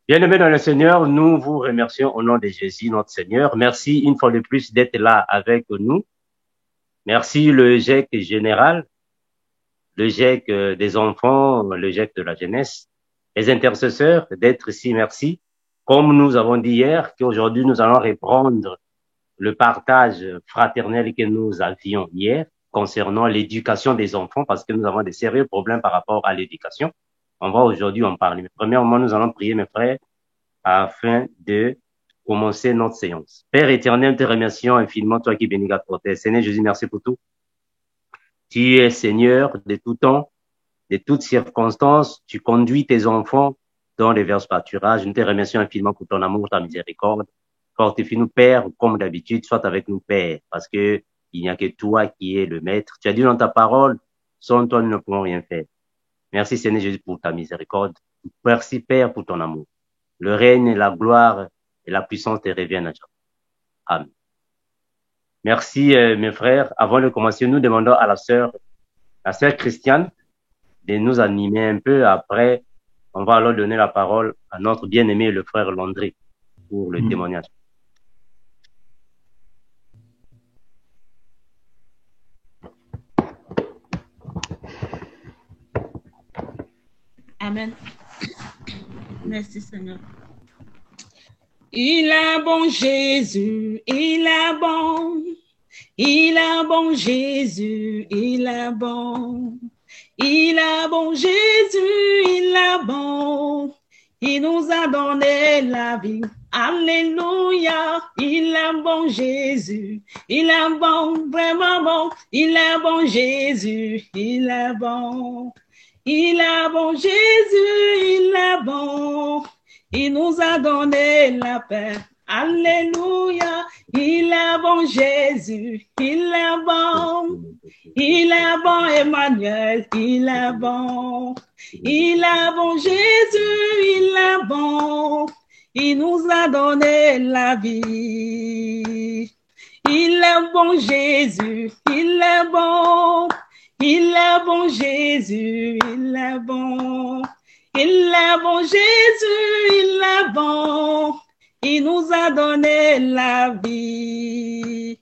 Bien-aimés dans le Seigneur, nous vous remercions au nom de Jésus, notre Seigneur. Merci une fois de plus d'être là avec nous. Merci le GIEC général, le GIEC des enfants, le GIEC de la jeunesse, les intercesseurs d'être ici. Merci. Comme nous avons dit hier, qu'aujourd'hui nous allons reprendre le partage fraternel que nous avions hier concernant l'éducation des enfants parce que nous avons des sérieux problèmes par rapport à l'éducation. On va aujourd'hui en parler. Mais premièrement, nous allons prier, mes frères, afin de commencer notre séance. Père éternel, te remercions infiniment, toi qui bénis la portée. Seigneur Jésus, merci pour tout. Tu es Seigneur de tout temps, de toutes circonstances. Tu conduis tes enfants dans les vers pâturages. Nous te remercions infiniment pour ton amour, ta miséricorde. Fortifie-nous, Père, comme d'habitude, sois avec nous, Père, parce que il n'y a que toi qui es le Maître. Tu as dit dans ta parole, sans toi, nous ne pouvons rien faire. Merci, Seigneur Jésus, pour ta miséricorde. Merci, Père, pour ton amour. Le règne, la gloire et la puissance te reviennent à toi. Amen. Merci, mes frères. Avant de commencer, nous demandons à la sœur Christiane, de nous animer un peu. Après, on va alors donner la parole à notre bien-aimé, le frère Landry, pour le témoignage. Amen. Merci Seigneur. Il a bon Jésus, il a bon. Il a bon Jésus, il a bon. Il a bon Jésus, il a bon. Il nous a donné la vie. Alléluia. Il a bon Jésus, il a bon, vraiment bon. Il a bon Jésus, il a bon. Il a bon Jésus, il a bon. Il nous a donné la paix. Alléluia. Il a bon Jésus, il a bon. Il a bon Emmanuel, il a bon. Il a bon Jésus, il a bon. Il nous a donné la vie. Il a bon Jésus, il est bon. Il est bon Jésus, il est bon. Il est bon Jésus, il est bon. Il nous a donné la vie.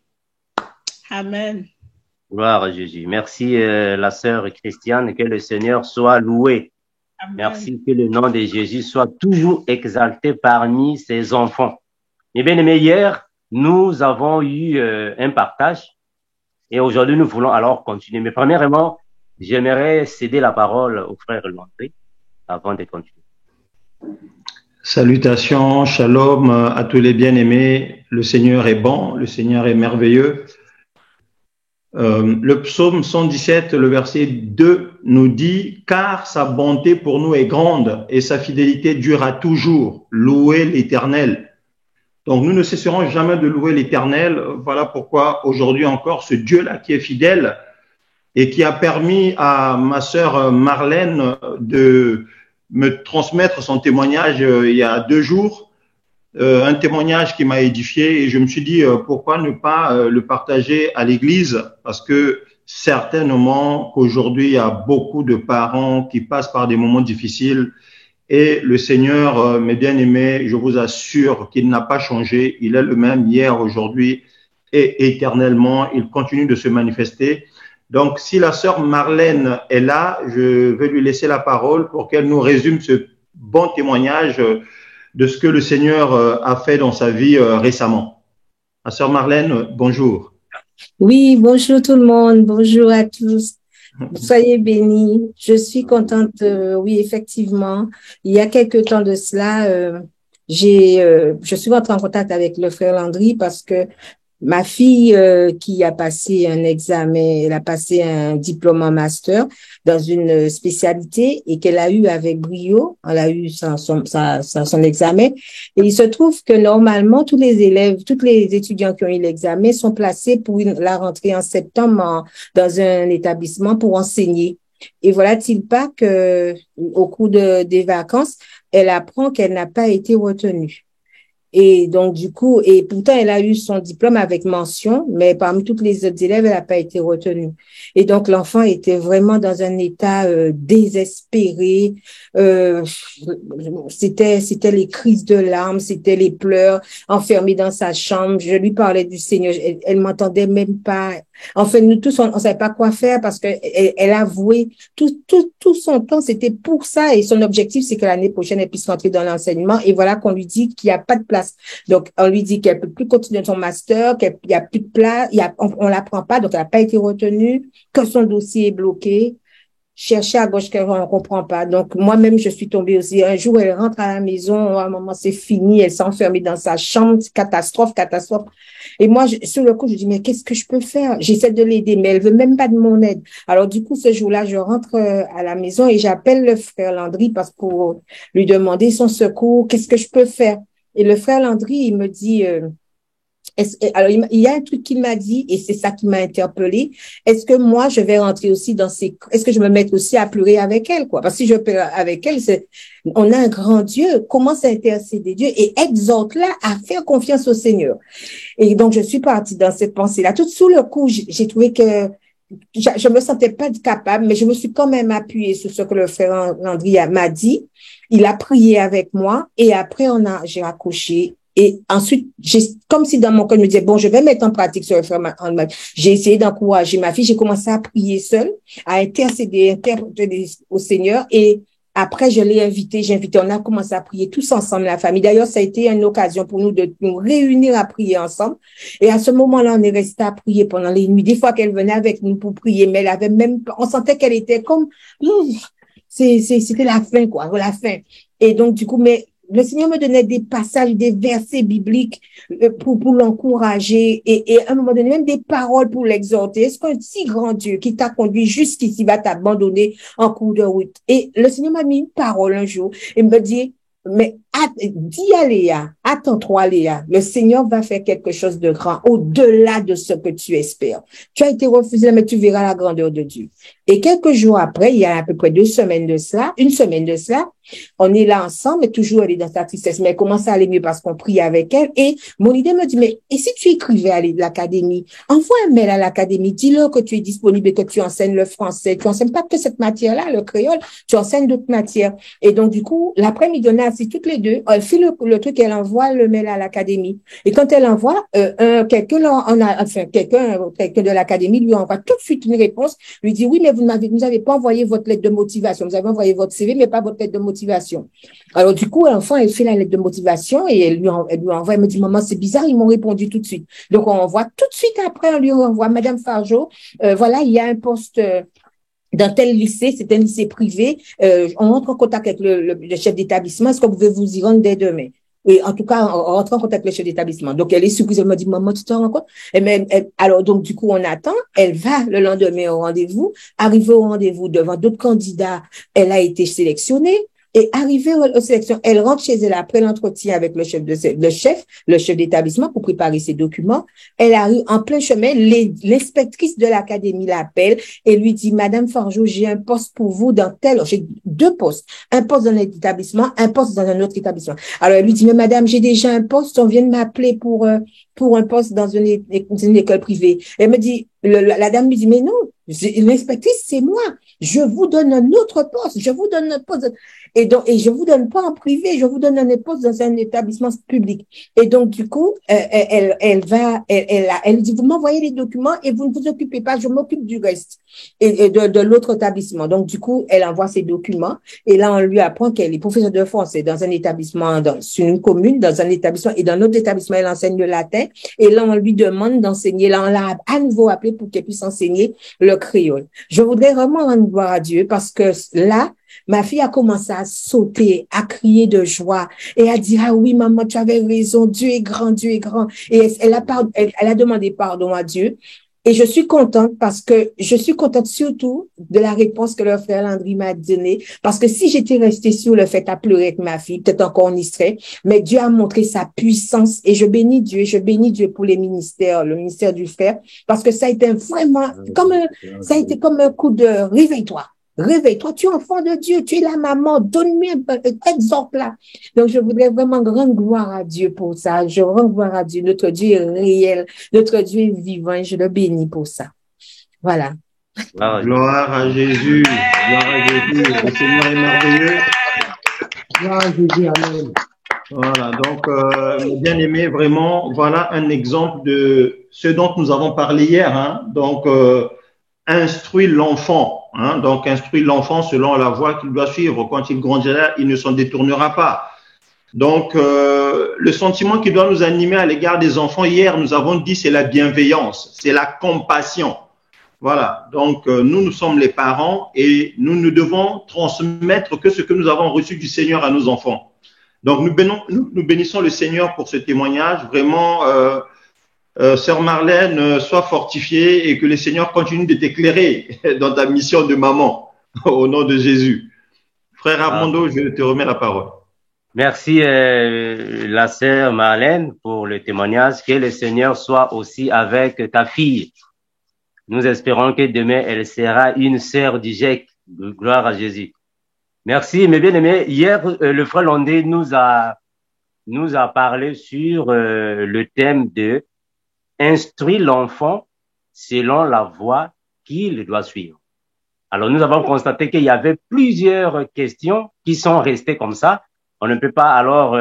Amen. Gloire à Jésus. Merci, la sœur Christiane, que le Seigneur soit loué. Amen. Merci que le nom de Jésus soit toujours exalté parmi ses enfants. Eh bien, aimés, hier, nous avons eu un partage et aujourd'hui, nous voulons alors continuer. Mais premièrement, j'aimerais céder la parole au frère Landry avant de continuer. Salutations, shalom à tous les bien-aimés. Le Seigneur est bon, le Seigneur est merveilleux. Le psaume 117, le verset 2 nous dit « Car sa bonté pour nous est grande et sa fidélité dure à toujours. Louez l'Éternel. » Donc, nous ne cesserons jamais de louer l'Éternel. Voilà pourquoi aujourd'hui encore, ce Dieu-là qui est fidèle et qui a permis à ma sœur Marlène de me transmettre son témoignage il y a 2 jours, un témoignage qui m'a édifié et je me suis dit pourquoi ne pas le partager à l'église parce que certainement qu'aujourd'hui il y a beaucoup de parents qui passent par des moments difficiles et le Seigneur, mes bien-aimés, je vous assure qu'il n'a pas changé, il est le même hier, aujourd'hui et éternellement, il continue de se manifester. Donc, si la sœur Marlène est là, je vais lui laisser la parole pour qu'elle nous résume ce bon témoignage de ce que le Seigneur a fait dans sa vie récemment. La sœur Marlène, bonjour. Oui, bonjour tout le monde, bonjour à tous. Soyez bénis. Je suis contente, oui, effectivement. Il y a quelques temps de cela, je suis entrée en contact avec le frère Landry parce que ma fille qui a passé un examen, elle a passé un diplôme en master dans une spécialité et qu'elle a eu avec brio, elle a eu son examen. Et il se trouve que normalement, tous les élèves, tous les étudiants qui ont eu l'examen sont placés pour la rentrée en septembre dans un établissement pour enseigner. Et voilà-t-il pas que au cours des vacances, elle apprend qu'elle n'a pas été retenue. Et donc, du coup, et pourtant, elle a eu son diplôme avec mention, mais parmi toutes les autres élèves, elle n'a pas été retenue. Et donc, l'enfant était vraiment dans un état désespéré. Euh, c'était les crises de larmes, c'était les pleurs, enfermée dans sa chambre. Je lui parlais du Seigneur. Elle m'entendait même pas. En fait, nous tous, on savait pas quoi faire parce que elle a voué tout son temps, c'était pour ça. Et son objectif, c'est que l'année prochaine, elle puisse rentrer dans l'enseignement. Et voilà qu'on lui dit qu'il n'y a pas de place. Donc, on lui dit qu'elle peut plus continuer son master, qu'il n'y a plus de place, on l'apprend pas, donc elle n'a pas été retenue, que son dossier est bloqué. Chercher à gauche, on ne comprend pas. Donc, moi-même, je suis tombée aussi. Un jour, elle rentre à la maison, à un moment, c'est fini, elle s'est enfermée dans sa chambre, catastrophe, catastrophe. Et moi, sur le coup, je dis, mais qu'est-ce que je peux faire? J'essaie de l'aider, mais elle veut même pas de mon aide. Alors, du coup, ce jour-là, je rentre à la maison et j'appelle le frère Landry pour lui demander son secours. Qu'est-ce que je peux faire? Et le frère Landry, il me dit, alors, il y a un truc qu'il m'a dit, et c'est ça qui m'a interpellée. Est-ce que moi, je vais rentrer aussi est-ce que je me mets aussi à pleurer avec elle, quoi? Parce que si je pleure avec elle, on a un grand Dieu. Commence à intercéder Dieu et exhorte-la à faire confiance au Seigneur. Et donc, je suis partie dans cette pensée-là. Tout sous le coup, j'ai trouvé que je me sentais pas capable, mais je me suis quand même appuyée sur ce que le frère Landry m'a dit. Il a prié avec moi et après, j'ai accouché. Et ensuite, comme si dans mon cœur, je me disais, bon, je vais mettre en pratique ce référent. J'ai essayé d'encourager ma fille. J'ai commencé à prier seule, à intercéder au Seigneur. Et après, je l'ai invité. On a commencé à prier tous ensemble, la famille. D'ailleurs, ça a été une occasion pour nous de nous réunir à prier ensemble. Et à ce moment-là, on est resté à prier pendant les nuits. Des fois qu'elle venait avec nous pour prier, mais elle avait même, on sentait qu'elle était comme, c'était la fin, quoi, la fin. Et donc, du coup, mais le Seigneur me donnait des passages, des versets bibliques pour l'encourager et à un moment donné, même des paroles pour l'exhorter. Est-ce qu'un si grand Dieu qui t'a conduit jusqu'ici va t'abandonner en cours de route? Et le Seigneur m'a mis une parole un jour et me dit, mais dis à Léa, attends-toi Léa, le Seigneur va faire quelque chose de grand, au-delà de ce que tu espères. Tu as été refusé, mais tu verras la grandeur de Dieu. Et quelques jours après, il y a à peu près une semaine de cela, on est là ensemble, mais toujours elle est dans sa tristesse, mais elle commence à aller mieux parce qu'on prie avec elle. Et mon idée me dit, mais et si tu écrivais à l'académie, envoie un mail à l'académie, dis-leur que tu es disponible et que tu enseignes le français. Tu enseignes pas que cette matière-là, le créole, tu enseignes d'autres matières. Et donc, du coup, l'après-midi, on est assis toutes les deux, elle fait le truc, elle envoie le mail à l'académie. Et quand elle envoie, quelqu'un de l'académie lui envoie tout de suite une réponse, lui dit, oui, mais vous n'avez pas envoyé votre lettre de motivation. Vous avez envoyé votre CV, mais pas votre lettre de motivation. Alors, du coup, l'enfant, elle fait la lettre de motivation et elle lui envoie, elle me dit, maman, c'est bizarre, ils m'ont répondu tout de suite. Donc, on envoie tout de suite après, on lui envoie, Madame Fargeau, voilà, il y a un poste, dans tel lycée, c'est un lycée privé, on rentre en contact avec le chef d'établissement, est-ce que vous pouvez vous y rendre dès demain? Et en tout cas, on rentre en contact avec le chef d'établissement. Donc, elle est surprise, elle me dit, maman, tu te rends compte? Alors, donc, du coup, on attend, elle va le lendemain au rendez-vous, arrivée au rendez-vous devant d'autres candidats, elle a été sélectionnée. Et arrivée aux sélections, elle rentre chez elle après l'entretien avec le chef d'établissement pour préparer ses documents. Elle arrive en plein chemin, l'inspectrice de l'académie l'appelle et lui dit, Madame Fargeau, j'ai un poste pour vous j'ai 2 postes. Un poste dans l'établissement, un poste dans un autre établissement. Alors, elle lui dit, mais madame, j'ai déjà un poste, on vient de m'appeler pour un poste dans une école privée. Elle me dit, la dame lui dit, mais non, l'inspectrice, c'est moi. Je vous donne un autre poste. Je vous donne un poste. Et je vous donne pas en privé. Je vous donne un poste dans un établissement public. Et donc, du coup, elle dit, vous m'envoyez les documents et vous ne vous occupez pas. Je m'occupe du reste et de l'autre établissement. Donc, du coup, elle envoie ses documents et là, on lui apprend qu'elle est professeure de français dans un établissement, sur une commune, dans un établissement et dans l'autre établissement, elle enseigne le latin. Et là, on lui demande d'enseigner. Là, on l'a à nouveau appelé pour qu'elle puisse enseigner le créole. Je voudrais vraiment rendre gloire à Dieu parce que là, ma fille a commencé à sauter, à crier de joie et à dire, ah oui, maman, tu avais raison, Dieu est grand, Dieu est grand. Et elle a demandé pardon à Dieu. Et je suis contente surtout de la réponse que le frère Landry m'a donnée. Parce que si j'étais restée sur le fait à pleurer avec ma fille, peut-être encore on y serait. Mais Dieu a montré sa puissance et je bénis Dieu pour le ministère du frère. Parce que ça a été vraiment comme un coup de réveille-toi. Réveille-toi, tu es enfant de Dieu, tu es la maman, donne-lui un exemple là. Donc, je voudrais vraiment rendre gloire à Dieu pour ça. Je rends gloire à Dieu. Notre Dieu est réel, notre Dieu est vivant et je le bénis pour ça. Voilà. Gloire à Jésus. Gloire à Jésus. Le Seigneur est merveilleux. Gloire à Jésus, amen. Voilà, donc, bien-aimé, vraiment, voilà un exemple de ce dont nous avons parlé hier. Hein. Donc, instruis l'enfant. Hein. Donc, instruis l'enfant selon la voie qu'il doit suivre. Quand il grandira, il ne s'en détournera pas. Donc, le sentiment qui doit nous animer à l'égard des enfants, hier, nous avons dit, c'est la bienveillance, c'est la compassion. Voilà, donc nous sommes les parents et nous ne devons transmettre que ce que nous avons reçu du Seigneur à nos enfants. Donc nous bénissons le Seigneur pour ce témoignage. Vraiment, Sœur Marlène, sois fortifiée et que le Seigneur continue de t'éclairer dans ta mission de maman, au nom de Jésus. Frère Armando, je te remets la parole. Merci la sœur Marlène pour le témoignage. Que le Seigneur soit aussi avec ta fille. Nous espérons que demain, elle sera une sœur du GEC. Gloire à Jésus. Merci, mes bien-aimés. Hier, le frère Landé nous a parlé sur le thème de instruire l'enfant selon la voie qu'il doit suivre. Alors, nous avons constaté qu'il y avait plusieurs questions qui sont restées comme ça. On ne peut pas alors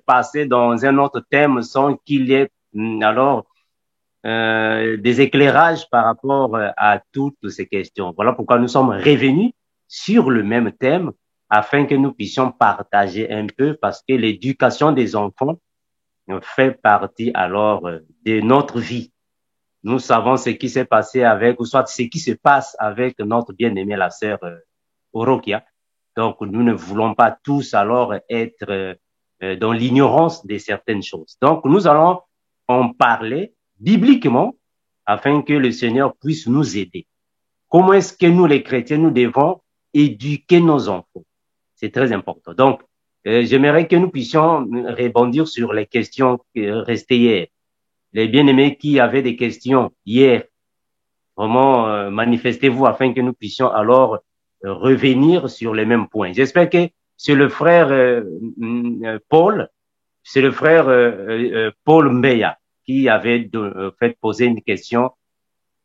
passer dans un autre thème sans qu'il y ait alors des éclairages par rapport à toutes ces questions. Voilà pourquoi nous sommes revenus sur le même thème afin que nous puissions partager un peu parce que l'éducation des enfants fait partie alors de notre vie. Nous savons ce qui s'est passé avec, ou soit ce qui se passe avec notre bien-aimée la sœur Orokia. Donc, nous ne voulons pas tous alors être dans l'ignorance de certaines choses. Donc, nous allons en parler bibliquement afin que le Seigneur puisse nous aider. Comment est-ce que nous, les chrétiens, nous devons éduquer nos enfants? C'est très important. Donc, j'aimerais que nous puissions rebondir sur les questions restées hier. Les bien-aimés qui avaient des questions hier, vraiment manifestez-vous afin que nous puissions alors revenir sur les mêmes points. J'espère que c'est le frère Paul, c'est le frère Paul Mbeya qui avait fait poser une question.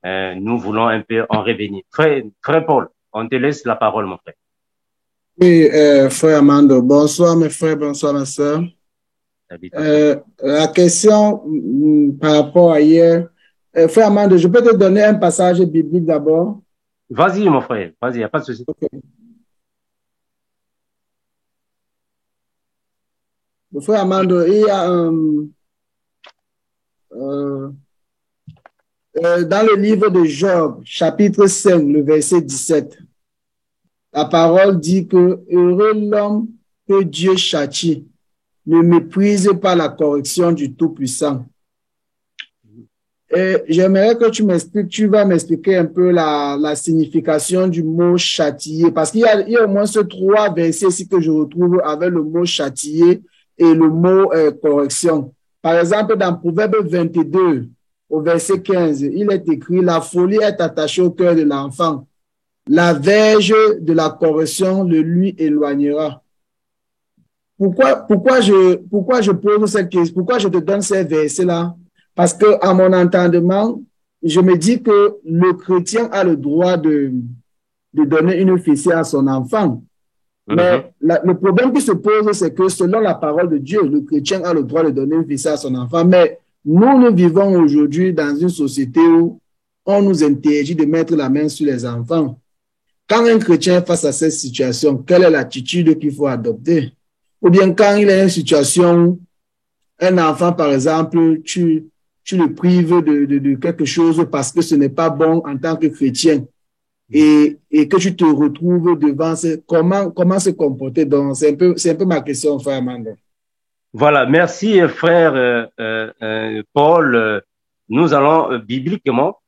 Nous voulons un peu en revenir. Frère Paul, on te laisse la parole, mon frère. Oui, frère Amando, bonsoir mes frères, bonsoir ma soeur. La question par rapport à hier, frère Amando, je peux te donner un passage biblique d'abord? Vas-y, mon frère, vas-y, il n'y a pas de souci. Okay. Frère Amando, il y a dans le livre de Job, chapitre 5, le verset 17, la parole dit que heureux l'homme que Dieu châtie, ne méprise pas la correction du Tout-Puissant. Et j'aimerais que tu vas m'expliquer un peu la signification du mot châtier, parce qu'il y a au moins ces 3 versets ici que je retrouve avec le mot châtier et le mot correction. Par exemple, dans Proverbe 22, au verset 15, il est écrit « La folie est attachée au cœur de l'enfant. La verge de la correction le lui éloignera. » Pourquoi je pose cette question? Pourquoi je te donne ces versets-là? Parce que, à mon entendement, je me dis que le chrétien a le droit de donner une fessée à son enfant. Mais le problème qui se pose, c'est que selon la parole de Dieu, le chrétien a le droit de donner une fessée à son enfant. Mais nous vivons aujourd'hui dans une société où on nous interdit de mettre la main sur les enfants. Quand un chrétien est face à cette situation, quelle est l'attitude qu'il faut adopter? Ou bien quand il est en situation, un enfant, par exemple, tu le prives de quelque chose parce que ce n'est pas bon en tant que chrétien et que tu te retrouves devant comment se comporter. Donc, c'est un peu ma question, frère Amanda. Voilà, merci frère Paul. Nous allons bibliquement,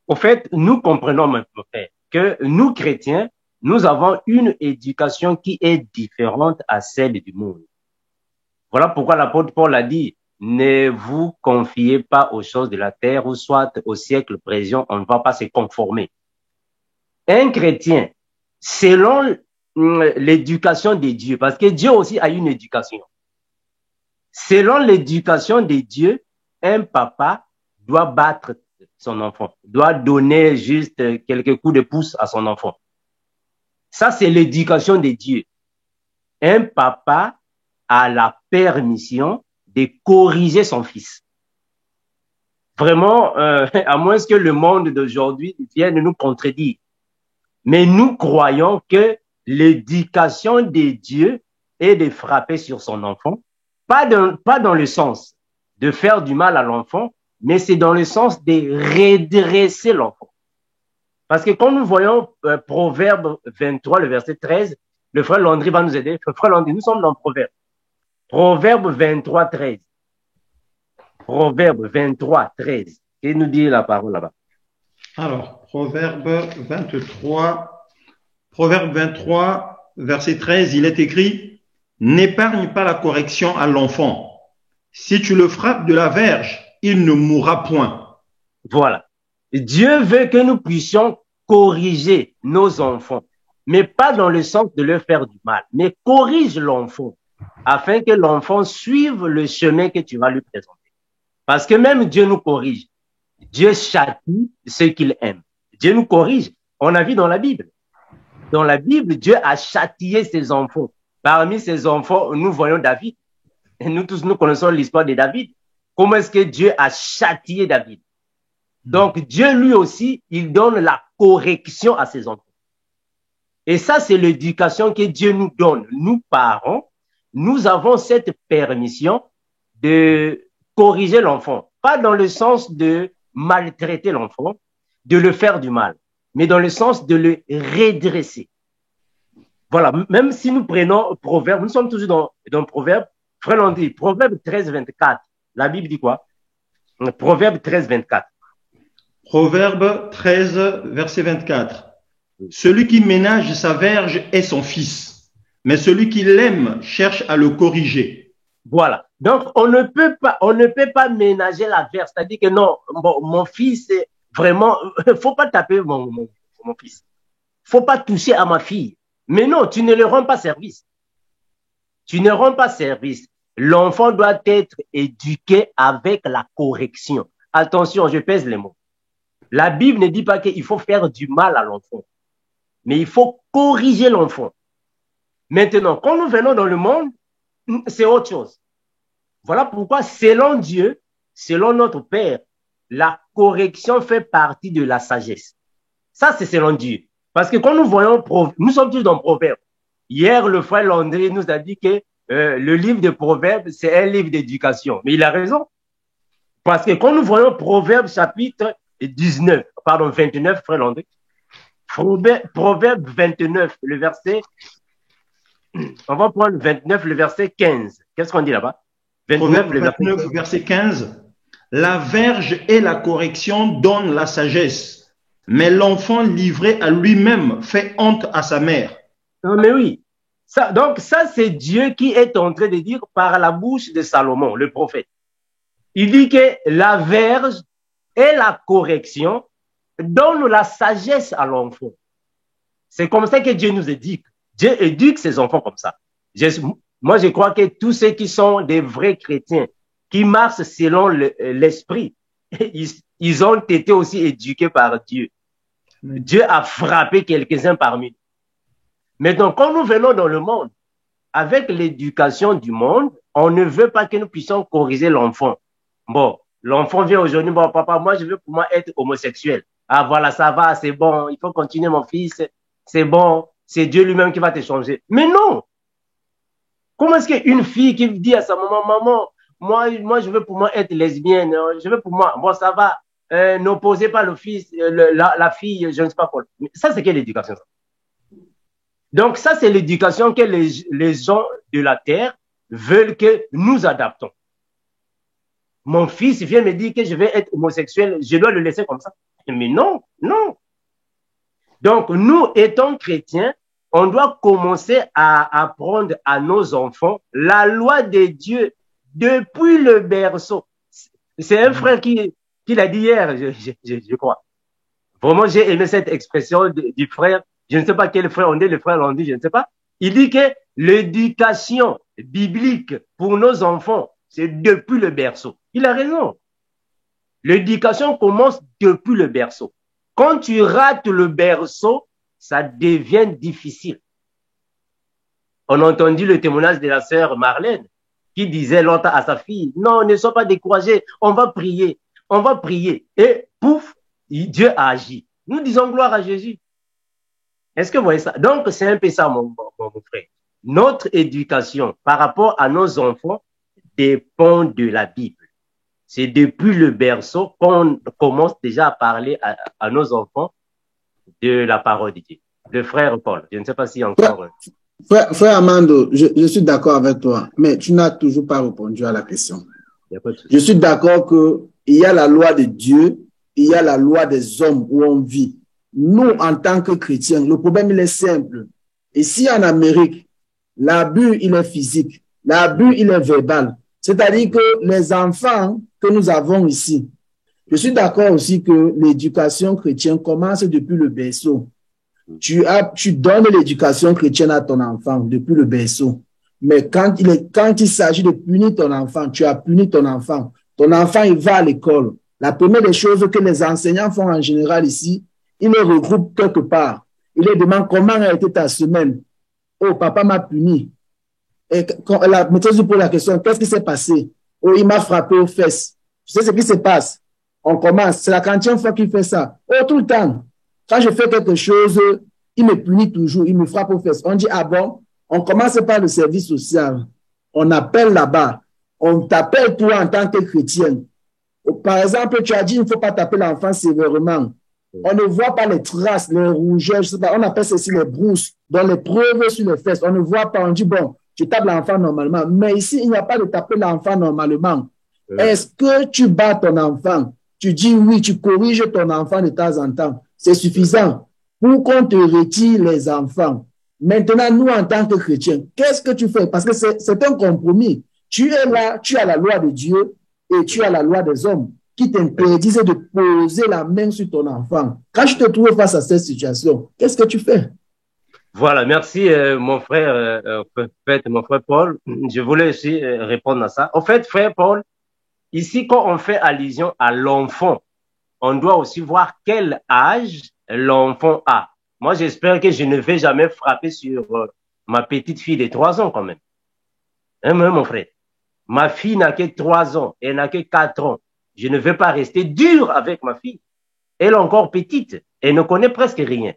au fait, nous comprenons, mon frère, que nous chrétiens, nous avons une éducation qui est différente à celle du monde. Voilà pourquoi l'apôtre Paul a dit, ne vous confiez pas aux choses de la terre ou soit au siècle présent, on ne va pas se conformer. Un chrétien selon l'éducation de Dieu, parce que Dieu aussi a une éducation. Selon l'éducation de Dieu, un papa doit battre son enfant, doit donner juste quelques coups de pouce à son enfant. Ça, c'est l'éducation de Dieu. Un papa a la permission de corriger son fils. Vraiment, à moins que le monde d'aujourd'hui vienne nous contredire. Mais nous croyons que l'éducation de Dieu est de frapper sur son enfant, pas dans le sens de faire du mal à l'enfant, mais c'est dans le sens de redresser l'enfant. Parce que quand nous voyons Proverbe 23, le verset 13, le frère Landry va nous aider. Le frère Landry, nous sommes dans Proverbe. Proverbe 23, 13. Proverbe 23, 13. Qu'est-ce que nous dit la parole là-bas? Alors, Proverbe 23, verset 13, il est écrit, « N'épargne pas la correction à l'enfant. Si tu le frappes de la verge, il ne mourra point. » Voilà. Dieu veut que nous puissions corriger nos enfants, mais pas dans le sens de leur faire du mal, mais corrige l'enfant afin que l'enfant suive le chemin que tu vas lui présenter. Parce que même Dieu nous corrige. Dieu châtie ceux qu'il aime. Dieu nous corrige. On a vu dans la Bible. Dans la Bible, Dieu a châtié ses enfants. Parmi ses enfants, nous voyons David. Et nous tous, nous connaissons l'histoire de David. Comment est-ce que Dieu a châtié David? Donc, Dieu, lui aussi, il donne la correction à ses enfants. Et ça, c'est l'éducation que Dieu nous donne. Nous, parents, nous avons cette permission de corriger l'enfant. Pas dans le sens de maltraiter l'enfant, de le faire du mal, mais dans le sens de le redresser. Voilà, même si nous prenons Proverbe, nous sommes toujours dans Proverbe, frère Landry, Proverbe 13, 24. La Bible dit quoi? Proverbe 13, 24. Proverbe 13, verset 24. « Celui qui ménage sa verge est son fils, mais celui qui l'aime cherche à le corriger. » Voilà. Donc, on ne peut pas ménager la verge. C'est-à-dire que non, mon fils, vraiment, faut pas taper mon fils. Faut pas toucher à ma fille. Mais non, tu ne le rends pas service. Tu ne rends pas service. L'enfant doit être éduqué avec la correction. Attention, je pèse les mots. La Bible ne dit pas qu'il faut faire du mal à l'enfant, mais il faut corriger l'enfant. Maintenant, quand nous venons dans le monde, c'est autre chose. Voilà pourquoi, selon Dieu, selon notre Père, la correction fait partie de la sagesse. Ça, c'est selon Dieu. Parce que quand nous voyons, nous sommes tous dans Proverbes. Hier, le frère Landry nous a dit que le livre de Proverbes, c'est un livre d'éducation. Mais il a raison. Parce que quand nous voyons Proverbes chapitre 29, frère Landry, Proverbe 29, le verset, on va prendre 29, le verset 15. Qu'est-ce qu'on dit là-bas? 29, verset 15. « La verge et la correction donnent la sagesse, mais l'enfant livré à lui-même fait honte à sa mère. » Non, mais oui. Donc, ça, c'est Dieu qui est en train de dire par la bouche de Salomon, le prophète. Il dit que la verge et la correction donnent la sagesse à l'enfant. C'est comme ça que Dieu nous éduque. Dieu éduque ses enfants comme ça. Moi, je crois que tous ceux qui sont des vrais chrétiens, qui marchent selon l'esprit, ils ont été aussi éduqués par Dieu. Dieu a frappé quelques-uns parmi nous. Maintenant, quand nous venons dans le monde, avec l'éducation du monde, on ne veut pas que nous puissions corriger l'enfant. Bon, l'enfant vient aujourd'hui, bon, papa, moi, je veux pour moi être homosexuel. Ah, voilà, ça va, c'est bon, il faut continuer, mon fils, c'est bon, c'est Dieu lui-même qui va te changer. Mais non! Comment est-ce qu'une fille qui dit à sa maman, maman, moi, je veux pour moi être lesbienne, je veux pour moi, bon, ça va, n'opposez pas le fils, la fille, je ne sais pas quoi. Mais ça, c'est quelle éducation, ça? Donc, ça, c'est l'éducation que les gens de la terre veulent que nous adaptons. Mon fils vient me dire que je vais être homosexuel, je dois le laisser comme ça. Mais non, non. Donc, nous, étant chrétiens, on doit commencer à apprendre à nos enfants la loi de Dieu depuis le berceau. C'est un frère qui l'a dit hier, je crois. Vraiment, j'ai aimé cette expression du frère je ne sais pas quel frère on est, les frères l'ont dit, je ne sais pas. Il dit que l'éducation biblique pour nos enfants, c'est depuis le berceau. Il a raison. L'éducation commence depuis le berceau. Quand tu rates le berceau, ça devient difficile. On a entendu le témoignage de la sœur Marlène qui disait longtemps à sa fille, non, ne sois pas découragé, on va prier, on va prier. Et pouf, Dieu a agi. Nous disons gloire à Jésus. Est-ce que vous voyez ça? Donc, c'est un peu ça, mon frère. Notre éducation par rapport à nos enfants dépend de la Bible. C'est depuis le berceau qu'on commence déjà à parler à nos enfants de la parole de Dieu. Le frère Paul, je ne sais pas si encore... Frère Amando, je suis d'accord avec toi, mais tu n'as toujours pas répondu à la question. Je suis d'accord qu'il y a la loi de Dieu, il y a la loi des hommes où on vit. Nous, en tant que chrétiens, le problème, il est simple. Ici, en Amérique, l'abus, il est physique. L'abus, il est verbal. C'est-à-dire que les enfants que nous avons ici, je suis d'accord aussi que l'éducation chrétienne commence depuis le berceau. Tu donnes l'éducation chrétienne à ton enfant depuis le berceau. Mais quand il s'agit de punir ton enfant, tu as puni ton enfant. Ton enfant, il va à l'école. La première des choses que les enseignants font en général ici, ils le regroupent quelque part. Ils leur demandent comment a été ta semaine. Oh, papa m'a puni. Et quand la maîtresse lui pose la question, qu'est-ce qui s'est passé? Oh, il m'a frappé aux fesses. Tu sais ce qui se passe? On commence. C'est la 40e fois qu'il fait ça. Oh, tout le temps. Quand je fais quelque chose, il me punit toujours. Il me frappe aux fesses. On dit, ah bon? On commence par le service social. On appelle là-bas. On t'appelle toi en tant que chrétien. Par exemple, tu as dit, il ne faut pas taper l'enfant sévèrement. On ne voit pas les traces, les rougeurs, je sais pas, on appelle ceci les brousses, dans les preuves sur les fesses. On ne voit pas, on dit, bon, tu tapes l'enfant normalement. Mais ici, il n'y a pas de taper l'enfant normalement. Est-ce que tu bats ton enfant? Tu dis oui, tu corriges ton enfant de temps en temps. C'est suffisant pour qu'on te retire les enfants. Maintenant, nous, en tant que chrétiens, qu'est-ce que tu fais? Parce que c'est un compromis. Tu es là, tu as la loi de Dieu et tu as la loi des hommes qui t'interdisent de poser la main sur ton enfant. Quand je te trouve face à cette situation, qu'est-ce que tu fais? Voilà, merci mon frère, mon frère Paul. Je voulais aussi répondre à ça. En fait, frère Paul, ici, quand on fait allusion à l'enfant, on doit aussi voir quel âge l'enfant a. Moi, j'espère que je ne vais jamais frapper sur ma petite fille de 3 ans quand même. Hein, mon frère? Ma fille n'a que 3 ans, elle n'a que 4 ans. Je ne vais pas rester dur avec ma fille. Elle est encore petite, elle ne connaît presque rien.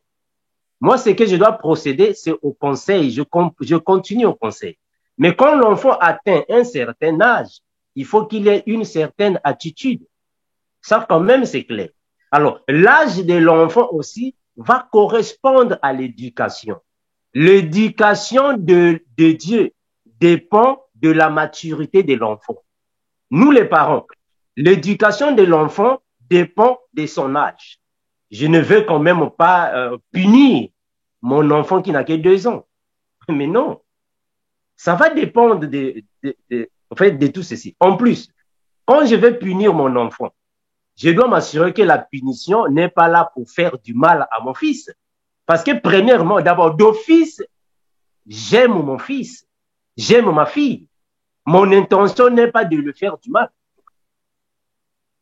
Moi, ce que je dois procéder, c'est au conseil. Je continue au conseil. Mais quand l'enfant atteint un certain âge, il faut qu'il ait une certaine attitude. Ça, quand même, c'est clair. Alors, l'âge de l'enfant aussi va correspondre à l'éducation. L'éducation de Dieu dépend de la maturité de l'enfant. Nous, les parents, l'éducation de l'enfant dépend de son âge. Je ne veux quand même pas punir mon enfant qui n'a que 2 ans. Mais non, ça va dépendre de tout ceci. En plus, quand je vais punir mon enfant, je dois m'assurer que la punition n'est pas là pour faire du mal à mon fils. Parce que premièrement, d'abord, d'office, j'aime mon fils, j'aime ma fille. Mon intention n'est pas de lui faire du mal.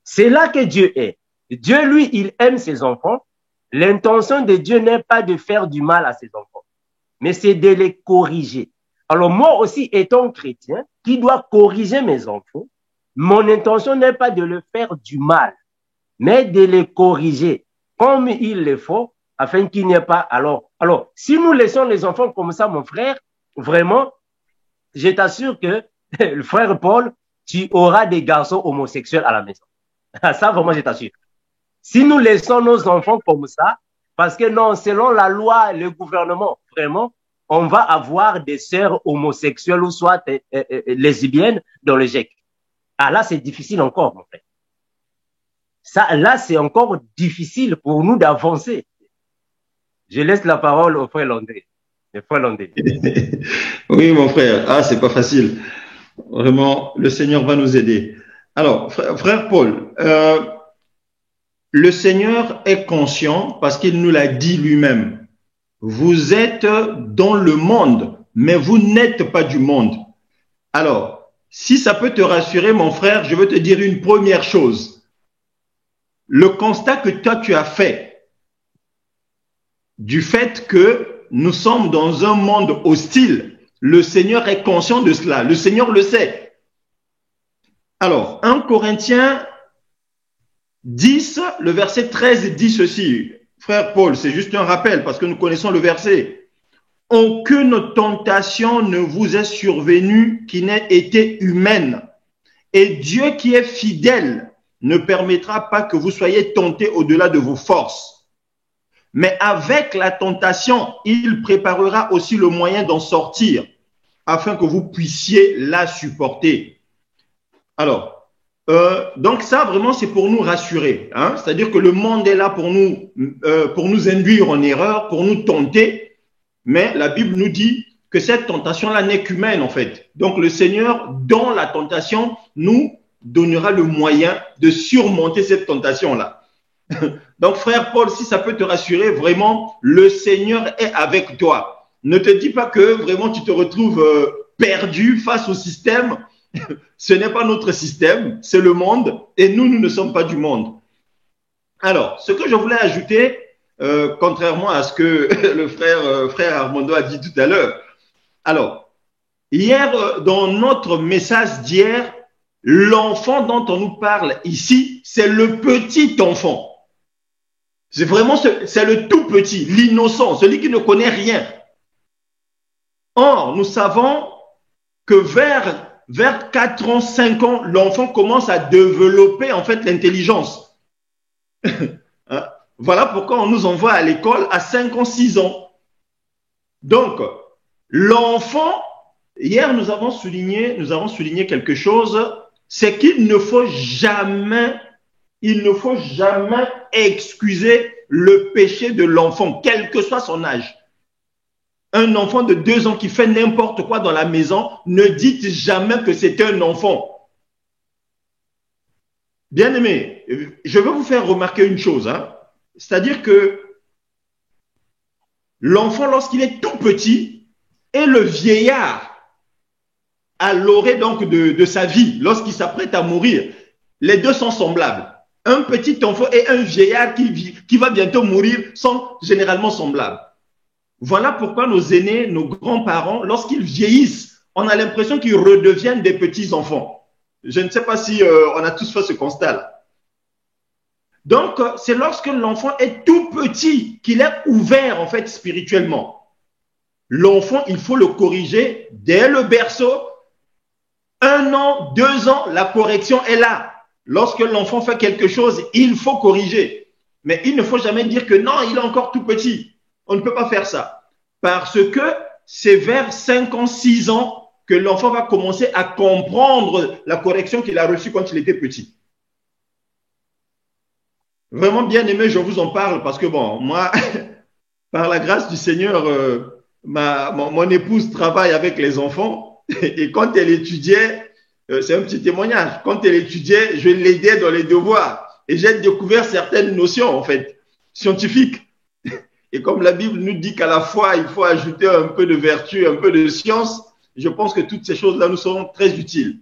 C'est là que Dieu est. Dieu, lui, il aime ses enfants. L'intention de Dieu n'est pas de faire du mal à ses enfants, mais c'est de les corriger. Alors moi aussi, étant chrétien, qui doit corriger mes enfants, mon intention n'est pas de leur faire du mal, mais de les corriger comme il le faut, afin qu'il n'y ait pas... Alors, si nous laissons les enfants comme ça, mon frère, vraiment, je t'assure que, le frère Paul, tu auras des garçons homosexuels à la maison. Ça, vraiment, je t'assure. Si nous laissons nos enfants comme ça, parce que non, selon la loi, le gouvernement, vraiment, on va avoir des sœurs homosexuelles ou soit lesbiennes dans le GEC. Ah là, c'est difficile encore, mon frère. Ça, là, c'est encore difficile pour nous d'avancer. Je laisse la parole au frère Landé. Le frère Landé. Oui, mon frère. Ah, c'est pas facile. Vraiment, le Seigneur va nous aider. Alors, frère Paul, le Seigneur est conscient parce qu'il nous l'a dit lui-même. vous êtes dans le monde, mais vous n'êtes pas du monde. Alors, si ça peut te rassurer, mon frère, je veux te dire une première chose. Le constat que toi, tu as fait du fait que nous sommes dans un monde hostile, le Seigneur est conscient de cela. Le Seigneur le sait. Alors, 1 Corinthiens 10, le verset 13 dit ceci. Frère Paul, c'est juste un rappel parce que nous connaissons le verset. Aucune tentation ne vous est survenue qui n'ait été humaine. Et Dieu qui est fidèle ne permettra pas que vous soyez tentés au-delà de vos forces. Mais avec la tentation, il préparera aussi le moyen d'en sortir afin que vous puissiez la supporter. Alors, donc ça, vraiment, c'est pour nous rassurer. Hein? C'est-à-dire que le monde est là pour nous induire en erreur, pour nous tenter. Mais la Bible nous dit que cette tentation-là n'est qu'humaine, en fait. Donc, le Seigneur, dans la tentation, nous donnera le moyen de surmonter cette tentation-là. Donc, frère Paul, si ça peut te rassurer, vraiment, le Seigneur est avec toi. Ne te dis pas que vraiment tu te retrouves perdu face au système. Ce n'est pas notre système, c'est le monde, et nous ne sommes pas du monde. Alors, ce que je voulais ajouter, contrairement à ce que le frère Armando a dit tout à l'heure. Alors, hier, dans notre message d'hier, l'enfant dont on nous parle ici, c'est le petit enfant. C'est vraiment, c'est le tout petit, l'innocent, celui qui ne connaît rien. Or, nous savons que vers 4 ans, 5 ans, l'enfant commence à développer en fait l'intelligence. Voilà pourquoi on nous envoie à l'école à 5 ans, 6 ans. Donc, l'enfant, hier nous avons souligné quelque chose, c'est qu'il ne faut jamais excuser le péché de l'enfant, quel que soit son âge. Un enfant de 2 ans qui fait n'importe quoi dans la maison, ne dites jamais que c'est un enfant. Bien aimé, je veux vous faire remarquer une chose, hein. C'est-à-dire que l'enfant, lorsqu'il est tout petit, et le vieillard à l'orée donc de sa vie, lorsqu'il s'apprête à mourir, les deux sont semblables. Un petit enfant et un vieillard qui va bientôt mourir sont généralement semblables. Voilà pourquoi nos aînés, nos grands-parents, lorsqu'ils vieillissent, on a l'impression qu'ils redeviennent des petits-enfants. Je ne sais pas si on a tous fait ce constat-là. Donc, c'est lorsque l'enfant est tout petit qu'il est ouvert, en fait, spirituellement. L'enfant, il faut le corriger dès le berceau. 1 an, 2 ans, la correction est là. Lorsque l'enfant fait quelque chose, il faut corriger. Mais il ne faut jamais dire que non, il est encore tout petit. On ne peut pas faire ça. Parce que c'est vers 5 ans, 6 ans que l'enfant va commencer à comprendre la correction qu'il a reçue quand il était petit. Vraiment bien aimé, je vous en parle parce que bon, moi, par la grâce du Seigneur, mon épouse travaille avec les enfants et quand elle étudiait, c'est un petit témoignage, quand elle étudiait, je l'aidais dans les devoirs et j'ai découvert certaines notions en fait, scientifiques. Et comme la Bible nous dit qu'à la fois, il faut ajouter un peu de vertu, un peu de science, je pense que toutes ces choses-là nous seront très utiles.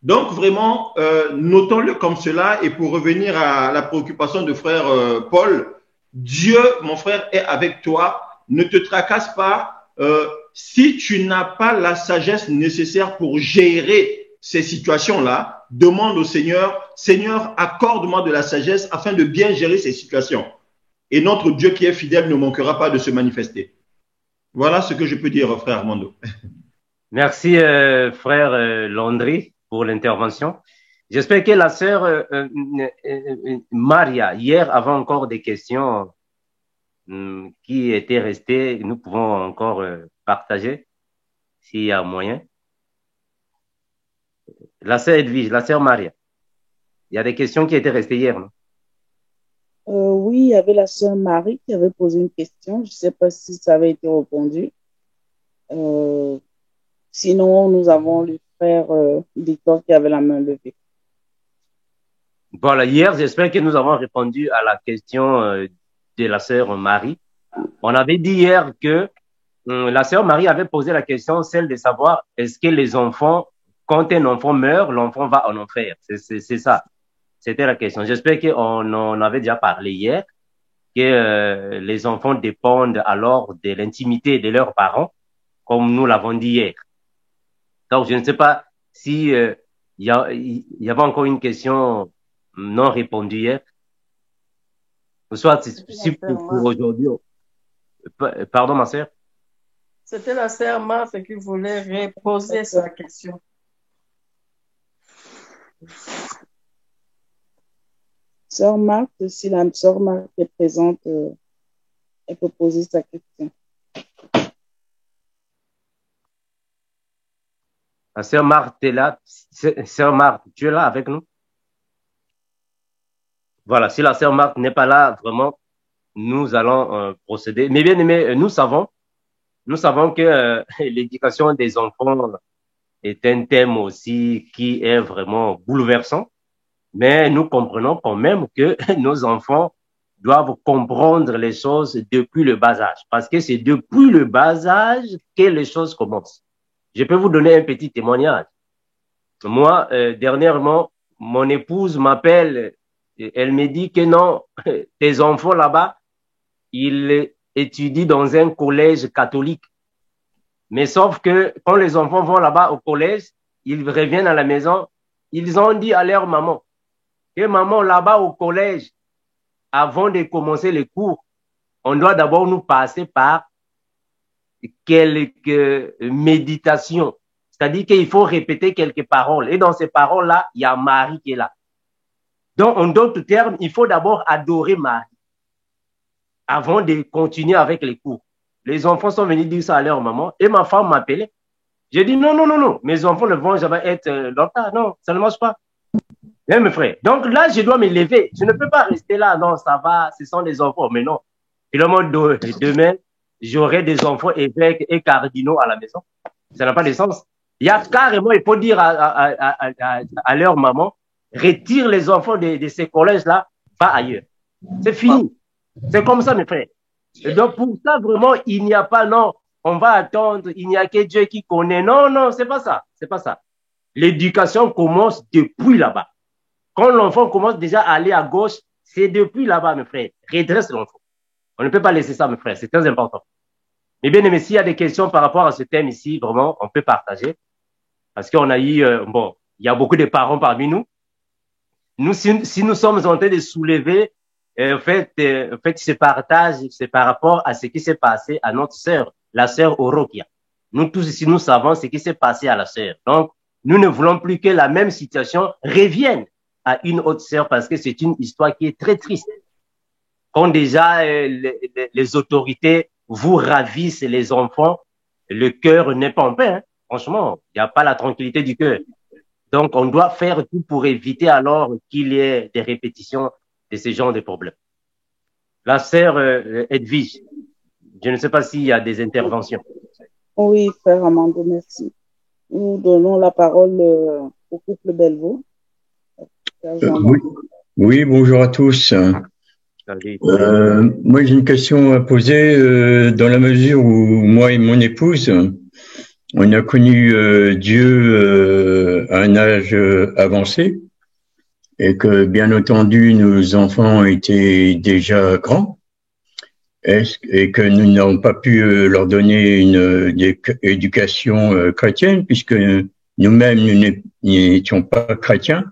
Donc, vraiment, notons-le comme cela. Et pour revenir à la préoccupation de frère Paul, Dieu, mon frère, est avec toi. Ne te tracasse pas. Si tu n'as pas la sagesse nécessaire pour gérer ces situations-là, demande au Seigneur, Seigneur, accorde-moi de la sagesse afin de bien gérer ces situations. Et notre Dieu qui est fidèle ne manquera pas de se manifester. Voilà ce que je peux dire, frère Armando. Merci, frère Landry, pour l'intervention. J'espère que la sœur Maria, hier, avait encore des questions qui étaient restées. Nous pouvons encore partager, s'il y a moyen. La sœur Edwige, la sœur Maria, il y a des questions qui étaient restées hier, non? Oui, il y avait la sœur Marie qui avait posé une question. Je ne sais pas si ça avait été répondu. Sinon, nous avons le frère Victor qui avait la main levée. Voilà, hier, j'espère que nous avons répondu à la question de la sœur Marie On avait dit hier que la sœur Marie avait posé la question, celle de savoir est-ce que les enfants, quand un enfant meurt, l'enfant va en enfer. C'est ça. C'était la question. J'espère qu'on en avait déjà parlé hier, que les enfants dépendent alors de l'intimité de leurs parents, comme nous l'avons dit hier. Donc, je ne sais pas si y avait encore une question non répondue hier. Ou soit si pour aujourd'hui. Pardon, ma sœur. C'était la sœur Marthe qui voulait reposer sa question. Sœur Marthe, si la sœur Marthe est présente, elle peut poser sa question. La sœur Marthe est là. Sœur Marthe, tu es là avec nous? Voilà, si la sœur Marthe n'est pas là, vraiment, nous allons procéder. Mais bien aimé, nous savons que l'éducation des enfants est un thème aussi qui est vraiment bouleversant. Mais nous comprenons quand même que nos enfants doivent comprendre les choses depuis le bas âge. Parce que c'est depuis le bas âge que les choses commencent. Je peux vous donner un petit témoignage. Moi, dernièrement, mon épouse m'appelle, elle me dit que non, tes enfants là-bas, ils étudient dans un collège catholique. Mais sauf que quand les enfants vont là-bas au collège, ils reviennent à la maison, ils ont dit à leur maman, que maman, là-bas au collège, avant de commencer les cours, on doit d'abord nous passer par quelques méditations. C'est-à-dire qu'il faut répéter quelques paroles. Et dans ces paroles-là, il y a Marie qui est là. Donc, en d'autres termes, il faut d'abord adorer Marie avant de continuer avec les cours. Les enfants sont venus dire ça à leur maman et ma femme m'appelait. J'ai dit non, mes enfants ne vont jamais être longtemps. Non, ça ne marche pas. Bien, mes frères. Donc là, je dois me lever. Je ne peux pas rester là. Non, ça va, ce sont des enfants. Mais non. Finalement, demain, j'aurai des enfants évêques et cardinaux à la maison. Ça n'a pas de sens. Il y a carrément, il faut dire à leur maman, retire les enfants de ces collèges-là, va ailleurs. C'est fini. C'est comme ça, mes frères. Et donc, pour ça, vraiment, il n'y a pas, non, on va attendre, il n'y a que Dieu qui connaît. Non, c'est pas ça. C'est pas ça. L'éducation commence depuis là-bas. Quand l'enfant commence déjà à aller à gauche, c'est depuis là-bas, mes frères. Redresse l'enfant. On ne peut pas laisser ça, mes frères. C'est très important. Mais bien aimé, s'il y a des questions par rapport à ce thème ici, vraiment, on peut partager. Parce qu'on a eu, bon, il y a beaucoup de parents parmi nous. Nous, si nous sommes en train de soulever, en fait, ce partage, c'est par rapport à ce qui s'est passé à notre sœur, la sœur Orokia. Nous tous ici, nous savons ce qui s'est passé à la sœur. Donc, nous ne voulons plus que la même situation revienne à une autre sœur parce que c'est une histoire qui est très triste. Quand déjà les autorités vous ravissent les enfants, le cœur n'est pas en paix. Hein. Franchement, il n'y a pas la tranquillité du cœur. Donc, on doit faire tout pour éviter alors qu'il y ait des répétitions de ce genre de problèmes. La sœur Edwige, je ne sais pas s'il y a des interventions. Oui, frère Amando, merci. Nous donnons la parole au couple Bellevaux. Oui, bonjour à tous. Moi, j'ai une question à poser dans la mesure où moi et mon épouse, on a connu Dieu à un âge avancé et que, bien entendu, nos enfants étaient déjà grands et que nous n'avons pas pu leur donner une éducation chrétienne puisque nous-mêmes, nous n'étions pas chrétiens.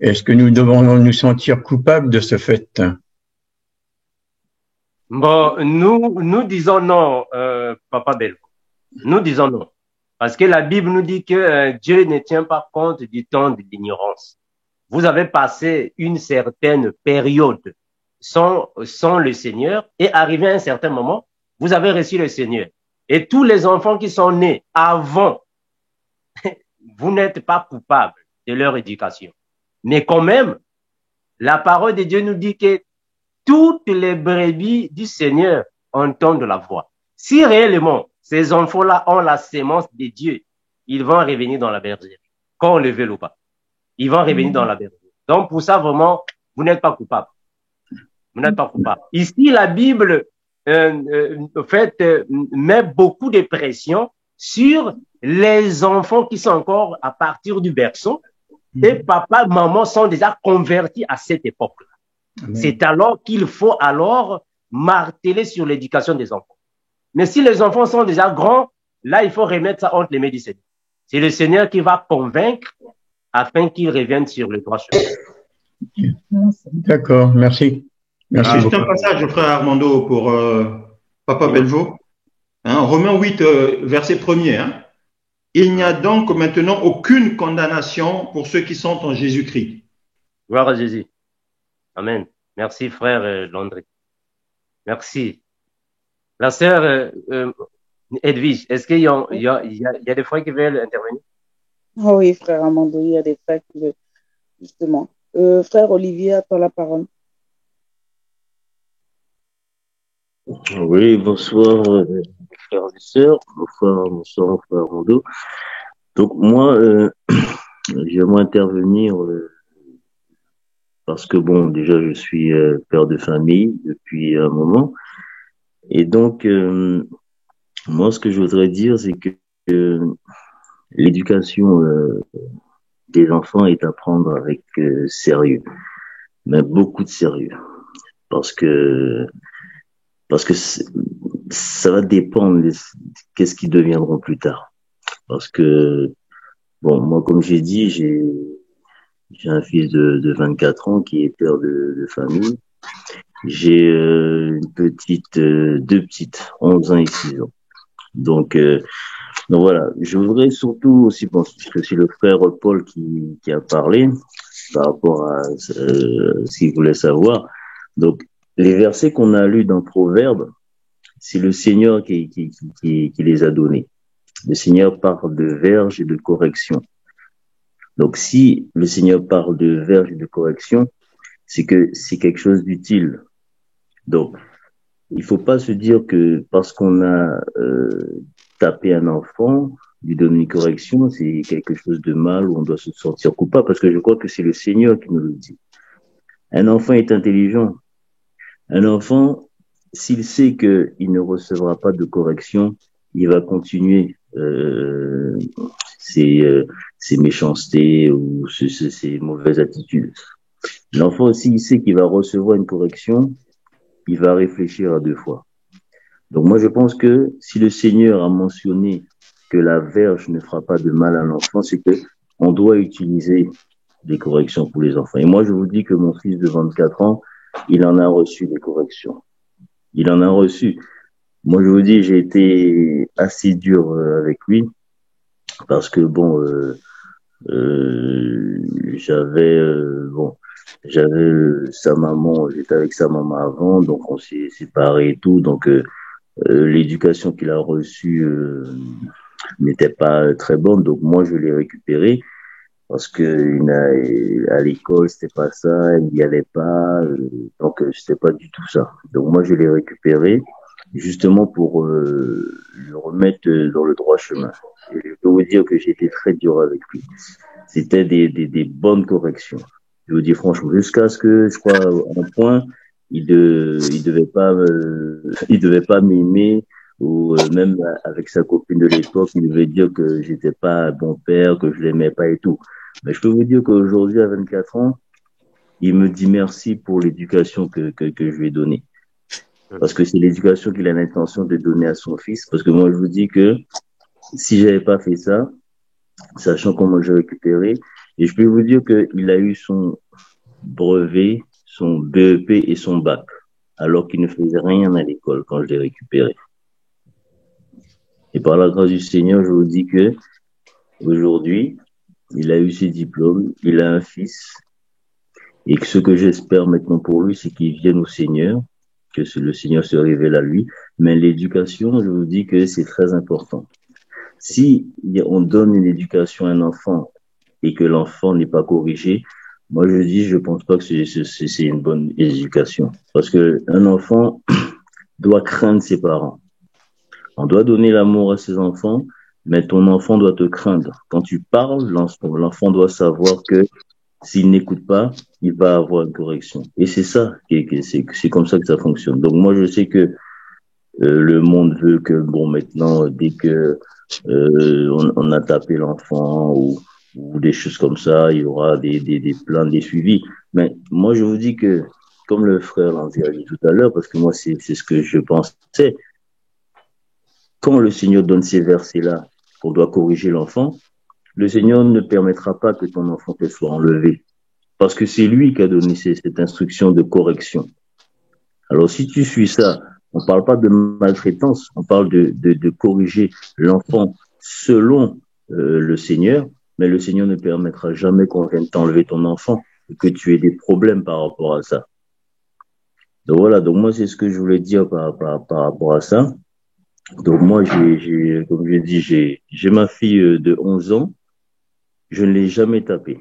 Est-ce que nous devons nous sentir coupables de ce fait? Bon, nous disons non, Papa Belvo. Nous disons non. Parce que la Bible nous dit que Dieu ne tient pas compte du temps de l'ignorance. Vous avez passé une certaine période sans le Seigneur et arrivé à un certain moment, vous avez reçu le Seigneur. Et tous les enfants qui sont nés avant, vous n'êtes pas coupables de leur éducation. Mais quand même, la parole de Dieu nous dit que toutes les brebis du Seigneur entendent la voix. Si réellement ces enfants-là ont la sémence de Dieu, ils vont revenir dans la bergerie, qu'on le veuille ou pas. Ils vont revenir dans la bergerie. Donc pour ça, vraiment, vous n'êtes pas coupable. Vous n'êtes pas coupable. Ici, la Bible met beaucoup de pression sur les enfants qui sont encore à partir du berceau. Et papa, maman sont déjà convertis à cette époque-là. C'est alors qu'il faut alors marteler sur l'éducation des enfants. Mais si les enfants sont déjà grands, là, il faut remettre ça entre les mains du Seigneur. C'est le Seigneur qui va convaincre afin qu'ils reviennent sur le droit chemin. D'accord, merci. Merci Juste un passage, frère Armando, pour Papa Belvo. Romains 8, verset 1er. Il n'y a donc maintenant aucune condamnation pour ceux qui sont en Jésus-Christ. Gloire à Jésus. Amen. Merci, frère Landry. Merci. La sœur Edwige, est-ce qu'il y a des frères qui veulent intervenir? Oh oui, frère Armando, il y a des frères qui veulent, justement. Frère Olivier, à toi la parole. Oui, bonsoir, frères et sœurs. Bonsoir, frère Armando. Donc, moi, j'aimerais intervenir parce que, bon, déjà, je suis père de famille depuis un moment. Et donc, moi, ce que je voudrais dire, c'est que l'éducation des enfants est à prendre avec sérieux, mais beaucoup de sérieux, parce que ça va dépendre de qu'est-ce qu'ils deviendront plus tard. Parce que, bon, moi, comme j'ai dit, j'ai un fils de 24 ans qui est père de famille. J'ai une petite, deux petites, 11 ans et 6 ans. Donc voilà, je voudrais surtout aussi penser que c'est le frère Paul qui a parlé par rapport à ce qu'il voulait savoir. Donc, les versets qu'on a lus dans Proverbes, c'est le Seigneur qui les a donnés. Le Seigneur parle de verge et de correction. Donc, si le Seigneur parle de verge et de correction, c'est que c'est quelque chose d'utile. Donc, il faut pas se dire que parce qu'on a tapé un enfant, lui donner une correction, c'est quelque chose de mal où on doit se sentir coupable, parce que je crois que c'est le Seigneur qui nous le dit. Un enfant est intelligent. Un enfant, s'il sait qu'il ne recevra pas de correction, il va continuer ses méchancetés ou ses mauvaises attitudes. L'enfant aussi, il sait qu'il va recevoir une correction, il va réfléchir à 2 fois. Donc moi, je pense que si le Seigneur a mentionné que la verge ne fera pas de mal à l'enfant, c'est que on doit utiliser des corrections pour les enfants. Et moi, je vous dis que mon fils de 24 ans, il en a reçu des corrections. Il en a reçu. Moi, je vous dis, j'ai été assez dur avec lui parce que bon, j'avais sa maman, j'étais avec sa maman avant, donc on s'est séparés et tout, donc l'éducation qu'il a reçue n'était pas très bonne, donc moi je l'ai récupéré parce que à l'école c'était pas ça, il n'y allait pas, donc c'était pas du tout ça. Donc moi je l'ai récupéré justement pour le remettre dans le droit chemin. Et je peux vous dire que j'ai été très dur avec lui. C'était des bonnes corrections. Je vous dis franchement, jusqu'à ce que je crois un point, il devait pas m'aimer, ou même avec sa copine de l'époque, il devait dire que j'étais pas un bon père, que je l'aimais pas et tout. Mais je peux vous dire qu'aujourd'hui, à 24 ans, il me dit merci pour l'éducation que je lui ai donnée. Parce que c'est l'éducation qu'il a l'intention de donner à son fils. Parce que moi, je vous dis que si j'avais pas fait ça, sachant comment j'ai récupéré, et je peux vous dire qu'il a eu son brevet, son BEP et son bac, alors qu'il ne faisait rien à l'école quand je l'ai récupéré. Et par la grâce du Seigneur, je vous dis que aujourd'hui, il a eu ses diplômes, il a un fils, et que ce que j'espère maintenant pour lui, c'est qu'il vienne au Seigneur, que le Seigneur se révèle à lui. Mais l'éducation, je vous dis que c'est très important. Si on donne une éducation à un enfant et que l'enfant n'est pas corrigé, moi je pense pas que c'est une bonne éducation. Parce que un enfant doit craindre ses parents. On doit donner l'amour à ses enfants, mais ton enfant doit te craindre. Quand tu parles, l'enfant doit savoir que s'il n'écoute pas, il va avoir une correction. Et c'est ça, c'est comme ça que ça fonctionne. Donc moi je sais que Le monde veut que, bon, maintenant, dès que on a tapé l'enfant ou des choses comme ça, il y aura des plans, des suivis. Mais moi, je vous dis que, comme le frère Landry a dit tout à l'heure, parce que moi, c'est ce que je pensais, quand le Seigneur donne ces versets-là, qu'on doit corriger l'enfant, le Seigneur ne permettra pas que ton enfant te soit enlevé. Parce que c'est lui qui a donné cette instruction de correction. Alors, si tu suis ça, on ne parle pas de maltraitance, on parle de corriger l'enfant selon le Seigneur, mais le Seigneur ne permettra jamais qu'on vienne t'enlever ton enfant et que tu aies des problèmes par rapport à ça. Donc voilà, donc moi, c'est ce que je voulais dire par rapport à ça. Donc moi, comme je dis, j'ai ma fille de 11 ans, je ne l'ai jamais tapée.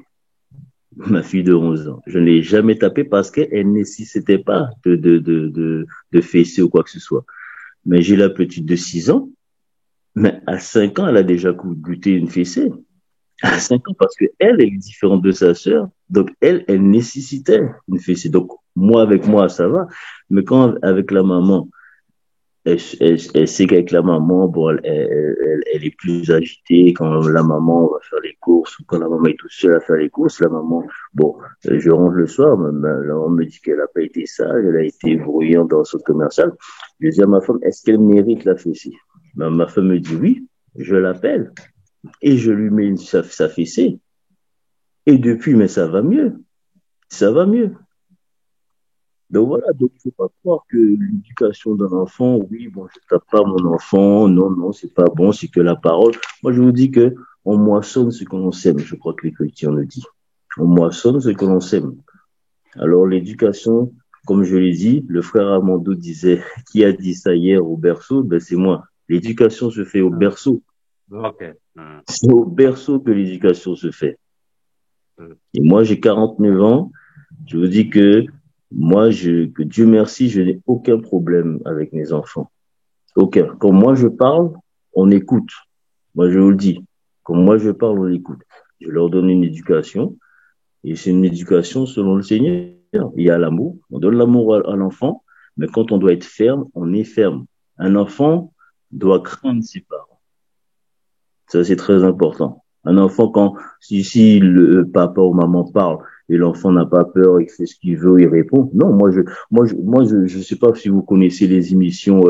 Ma fille de 11 ans. Je ne l'ai jamais tapée parce qu'elle ne nécessitait pas de fesser ou quoi que ce soit. Mais j'ai la petite de 6 ans, mais à 5 ans, elle a déjà goûté une fessée. À 5 ans, parce qu'elle est différente de sa sœur. Donc, elle nécessitait une fessée. Donc, avec moi, ça va. Mais quand avec la maman, elle sait qu'avec la maman, bon, elle est plus agitée. Quand la maman va faire les courses ou quand la maman est toute seule à faire les courses, la maman, bon, je rentre le soir, la maman me dit qu'elle n'a pas été sage, elle a été bruyante dans le centre commercial. Je dis à ma femme, est-ce qu'elle mérite la fessée? Ma femme me dit oui, je l'appelle et je lui mets sa fessée. Et depuis, mais ça va mieux. Ça va mieux. Donc voilà, donc il ne faut pas croire que l'éducation d'un enfant, oui, bon, je tape pas mon enfant, non, c'est pas bon, c'est que la parole. Moi, je vous dis que on moissonne ce que l'on sème, je crois que les chrétiens le disent. On moissonne ce que l'on sème. Alors l'éducation, comme je l'ai dit, le frère Armando disait, qui a dit ça hier au berceau, ben c'est moi. L'éducation se fait au berceau. Okay. C'est au berceau que l'éducation se fait. Et moi, j'ai 49 ans, je vous dis que moi, que Dieu merci, je n'ai aucun problème avec mes enfants. Aucun. Quand moi je parle, on écoute. Moi, je vous le dis. Quand moi je parle, on écoute. Je leur donne une éducation. Et c'est une éducation selon le Seigneur. Il y a l'amour. On donne l'amour à l'enfant. Mais quand on doit être ferme, on est ferme. Un enfant doit craindre ses parents. Ça, c'est très important. Un enfant, si le papa ou maman parle, et l'enfant n'a pas peur, il fait ce qu'il veut, il répond. Non, moi, je sais pas si vous connaissez les émissions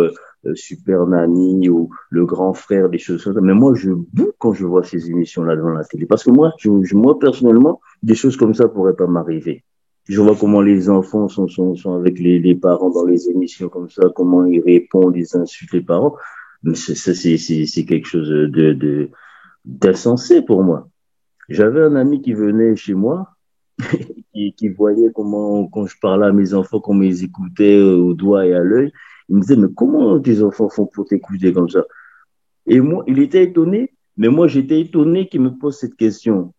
Super Nanny ou Le Grand Frère, des choses comme ça. Mais moi, je boue quand je vois ces émissions-là devant la télé. Parce que moi, personnellement, des choses comme ça pourraient pas m'arriver. Je vois comment les enfants sont avec les parents dans les émissions comme ça, comment ils répondent, ils insultent les parents. Mais c'est quelque chose d'insensé pour moi. J'avais un ami qui venait chez moi, qui voyait comment, quand je parlais à mes enfants, comment ils écoutaient au doigt et à l'œil. Il me disait, mais comment tes enfants font pour t'écouter comme ça? Et moi, il était étonné, mais moi, j'étais étonné qu'il me pose cette question.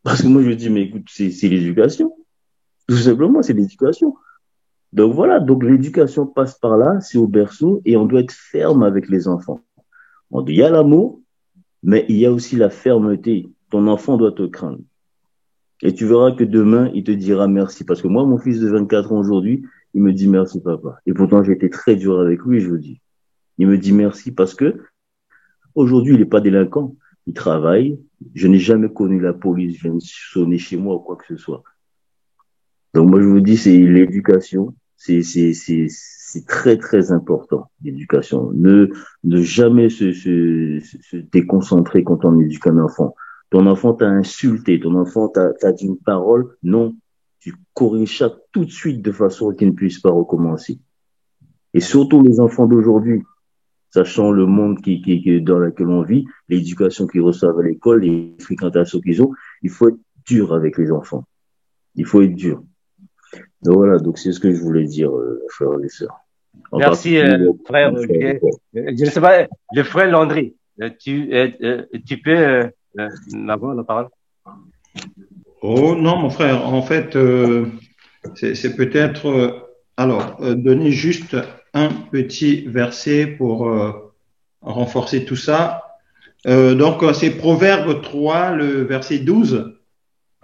Parce que moi, je dis, mais écoute, c'est l'éducation. Tout simplement, c'est l'éducation. Donc voilà, donc l'éducation passe par là, c'est au berceau, et on doit être ferme avec les enfants. Il y a l'amour, mais il y a aussi la fermeté. Ton enfant doit te craindre. Et tu verras que demain, il te dira merci. Parce que moi, mon fils de 24 ans aujourd'hui, il me dit merci, papa. Et pourtant, j'ai été très dur avec lui, je vous dis. Il me dit merci parce que aujourd'hui, il n'est pas délinquant. Il travaille. Je n'ai jamais connu la police vient sonner chez moi ou quoi que ce soit. Donc, moi, je vous dis, c'est l'éducation. C'est très, très important, l'éducation. Ne jamais se déconcentrer quand on éduque un enfant. Ton enfant t'a insulté, ton enfant t'a dit une parole, non, tu corriges ça tout de suite de façon qu'il ne puisse pas recommencer. Et surtout les enfants d'aujourd'hui, sachant le monde dans lequel on vit, l'éducation qu'ils reçoivent à l'école, les fréquentations qu'ils ont, il faut être dur avec les enfants. Il faut être dur. Donc voilà, donc c'est ce que je voulais dire, frères et sœurs. Merci, frère Olivier. Je ne sais pas, le frère Landry, tu peux avoir la parole? Oh non, mon frère, en fait, c'est peut-être, donner juste un petit verset pour renforcer tout ça. Donc, c'est Proverbe 3, le verset 12.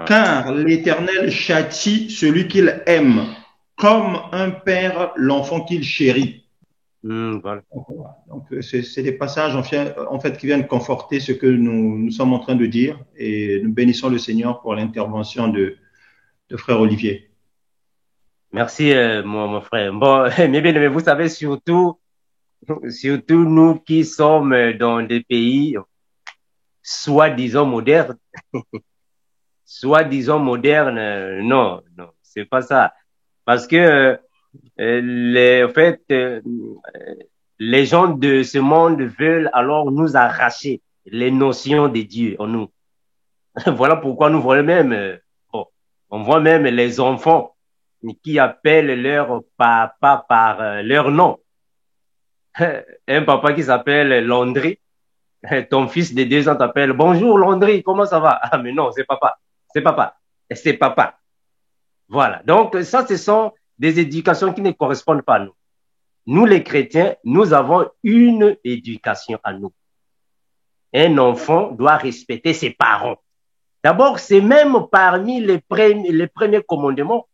Car l'Éternel châtie celui qu'il aime, comme un père l'enfant qu'il chérit. Voilà. Donc, c'est des passages en fait qui viennent conforter ce que nous sommes en train de dire, et nous bénissons le Seigneur pour l'intervention de frère Olivier. Merci, mon frère. Bon, mes bien-aimés, vous savez, surtout nous qui sommes dans des pays soi-disant modernes, non, c'est pas ça. Parce que, en fait, les gens de ce monde veulent alors nous arracher les notions de Dieu en nous. Voilà pourquoi nous voyons même, on voit même les enfants qui appellent leur papa par leur nom. Un papa qui s'appelle Landry, ton fils de 2 ans t'appelle, bonjour Landry, comment ça va? Ah mais non, c'est papa, c'est papa, c'est papa. Voilà, donc ça ce sont des éducations qui ne correspondent pas à nous. Nous les chrétiens, nous avons une éducation à nous. Un enfant doit respecter ses parents. D'abord, c'est même parmi les premiers commandements.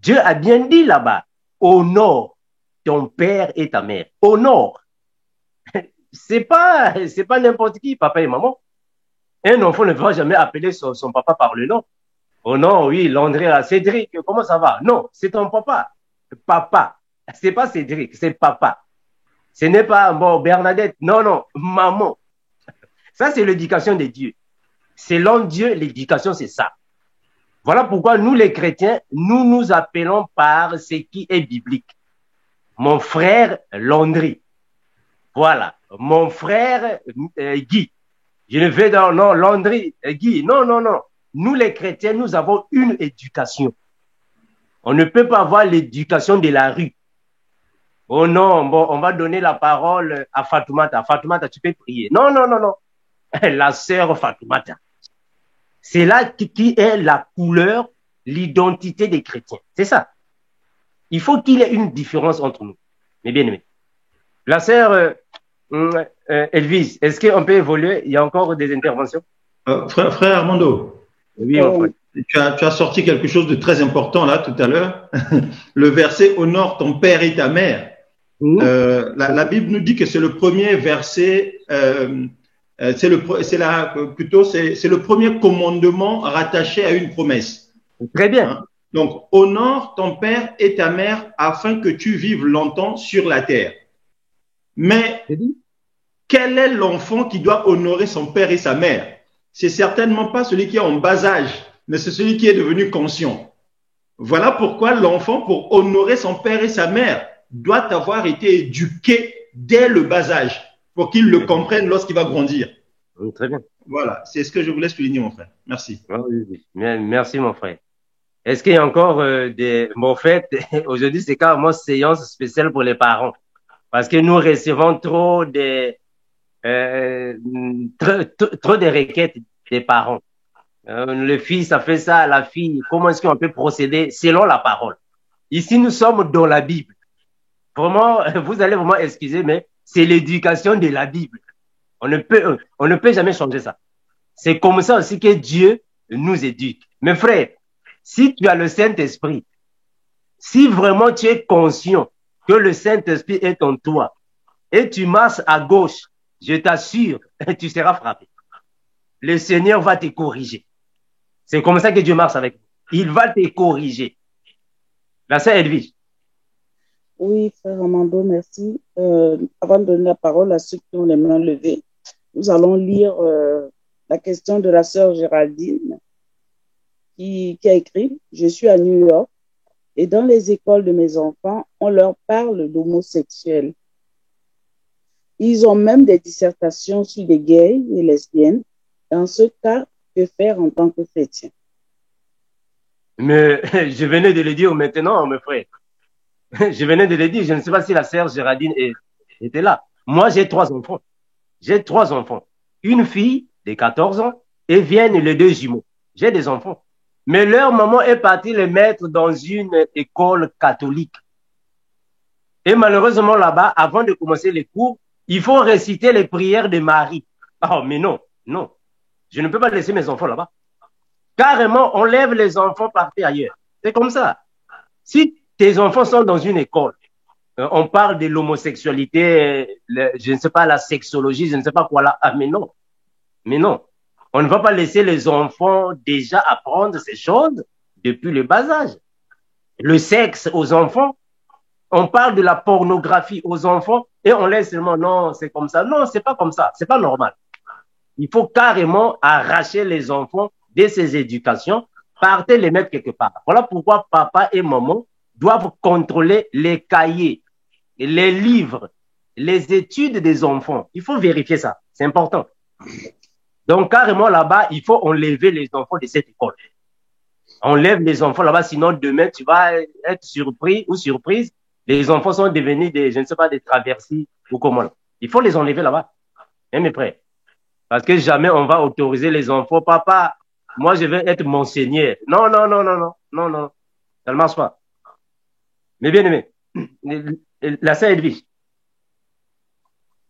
Dieu a bien dit là-bas, honore ton père et ta mère. Honore. C'est pas n'importe qui, papa et maman. Un enfant ne va jamais appeler son papa par le nom. Oh non, oui, Landré, Cédric, comment ça va? Non, c'est ton papa. Papa. C'est pas Cédric, c'est papa. Ce n'est pas, bon, Bernadette. Non, non, maman. Ça, c'est l'éducation de Dieu. Selon Dieu, l'éducation, c'est ça. Voilà pourquoi nous, les chrétiens, nous nous appelons par ce qui est biblique. Mon frère Landry. Voilà. Mon frère Guy. Je ne vais dans, non, Landry, Guy. Non, non, non. Nous, les chrétiens, nous avons une éducation. On ne peut pas avoir l'éducation de la rue. Oh non, bon, on va donner la parole à Fatoumata. Fatoumata, tu peux prier. Non, non, non, non. La sœur Fatoumata. C'est là qui est la couleur, l'identité des chrétiens. C'est ça. Il faut qu'il y ait une différence entre nous. Mais bien aimé. La sœur Elvis, est-ce qu'on peut évoluer? Il y a encore des interventions? Frère Armando. Oui, mon frère. Tu as sorti quelque chose de très important là tout à l'heure. Le verset honore ton père et ta mère. La Bible nous dit que c'est le premier verset, c'est le premier commandement rattaché à une promesse. Très bien. Donc, honore ton père et ta mère afin que tu vives longtemps sur la terre. Mais quel est l'enfant qui doit honorer son père et sa mère? C'est certainement pas celui qui est en bas âge, mais c'est celui qui est devenu conscient. Voilà pourquoi l'enfant, pour honorer son père et sa mère, doit avoir été éduqué dès le bas âge pour qu'il le comprenne lorsqu'il va grandir. Très bien. Voilà, c'est ce que je voulais souligner, mon frère. Merci. Merci, mon frère. Est-ce qu'il y a encore des... Bon, en fait, aujourd'hui, c'est carrément séance spéciale pour les parents. Parce que nous recevons trop de requêtes des parents. Le fils a fait ça, la fille, comment est-ce qu'on peut procéder selon la parole? Ici, nous sommes dans la Bible. Vraiment, vous allez vraiment excuser, mais c'est l'éducation de la Bible. On ne peut jamais changer ça. C'est comme ça aussi que Dieu nous éduque. Mes frères, si tu as le Saint-Esprit, si vraiment tu es conscient que le Saint-Esprit est en toi et tu marches à gauche, je t'assure, tu seras frappé. Le Seigneur va te corriger. C'est comme ça que Dieu marche avec nous. Il va te corriger. La sœur Edwige. Oui, frère Armando, merci. Avant de donner la parole à ceux qui ont les mains levées, nous allons lire la question de la sœur Géraldine qui a écrit « Je suis à New York et dans les écoles de mes enfants, on leur parle d'homosexuels. Ils ont même des dissertations sur les gays et lesbiennes. Dans ce cas, que faire en tant que chrétien? » Mais je venais de le dire maintenant, mes frères. Je venais de le dire, je ne sais pas si la sœur Géraldine était là. Moi, j'ai 3 enfants. J'ai 3 enfants. Une fille de 14 ans et viennent les 2 jumeaux. J'ai des enfants. Mais leur maman est partie les mettre dans une école catholique. Et malheureusement, là-bas, avant de commencer les cours, il faut réciter les prières de Marie. Oh, mais non, non. Je ne peux pas laisser mes enfants là-bas. Carrément, on lève les enfants partir ailleurs. C'est comme ça. Si tes enfants sont dans une école, On parle de l'homosexualité, je ne sais pas, la sexologie, je ne sais pas quoi là. Ah, mais non. Mais non. On ne va pas laisser les enfants déjà apprendre ces choses depuis le bas âge. Le sexe aux enfants, on parle de la pornographie aux enfants et on laisse seulement, non, c'est comme ça. Non, c'est pas comme ça. C'est pas normal. Il faut carrément arracher les enfants de ces éducations, partez les mettre quelque part. Voilà pourquoi papa et maman doivent contrôler les cahiers, les livres, les études des enfants. Il faut vérifier ça. C'est important. Donc, carrément là-bas, il faut enlever les enfants de cette école. Enlève les enfants là-bas, sinon demain, tu vas être surpris ou surprise. Les enfants sont devenus des, je ne sais pas, des traversiers ou comment. Il faut les enlever là-bas. Même après. Parce que jamais on va autoriser les enfants. Papa, moi, je vais être monseigneur. Non, non, non, non, non, non, non. Ça ne marche pas. Mais bien aimé, la sœur Edwige.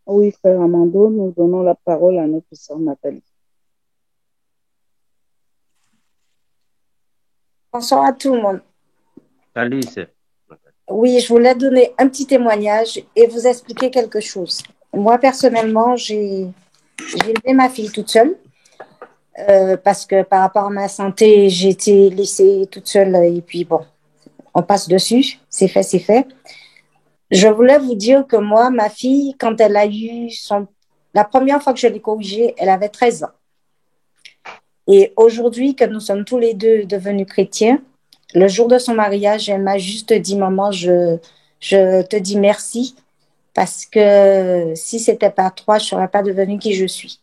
Oui, frère Amando, nous donnons la parole à notre sœur Nathalie. Bonsoir à tout le monde. Salut, sœur. Oui, je voulais donner un petit témoignage et vous expliquer quelque chose. Moi, personnellement, j'ai élevé ma fille toute seule parce que par rapport à ma santé, j'ai été laissée toute seule et puis bon, on passe dessus, c'est fait, c'est fait. Je voulais vous dire que moi, ma fille, quand elle a eu la première fois que je l'ai corrigée, elle avait 13 ans. Et aujourd'hui, que nous sommes tous les deux devenus chrétiens, le jour de son mariage, elle m'a juste dit, maman, je te dis merci parce que si c'était pas toi, je serais pas devenue qui je suis.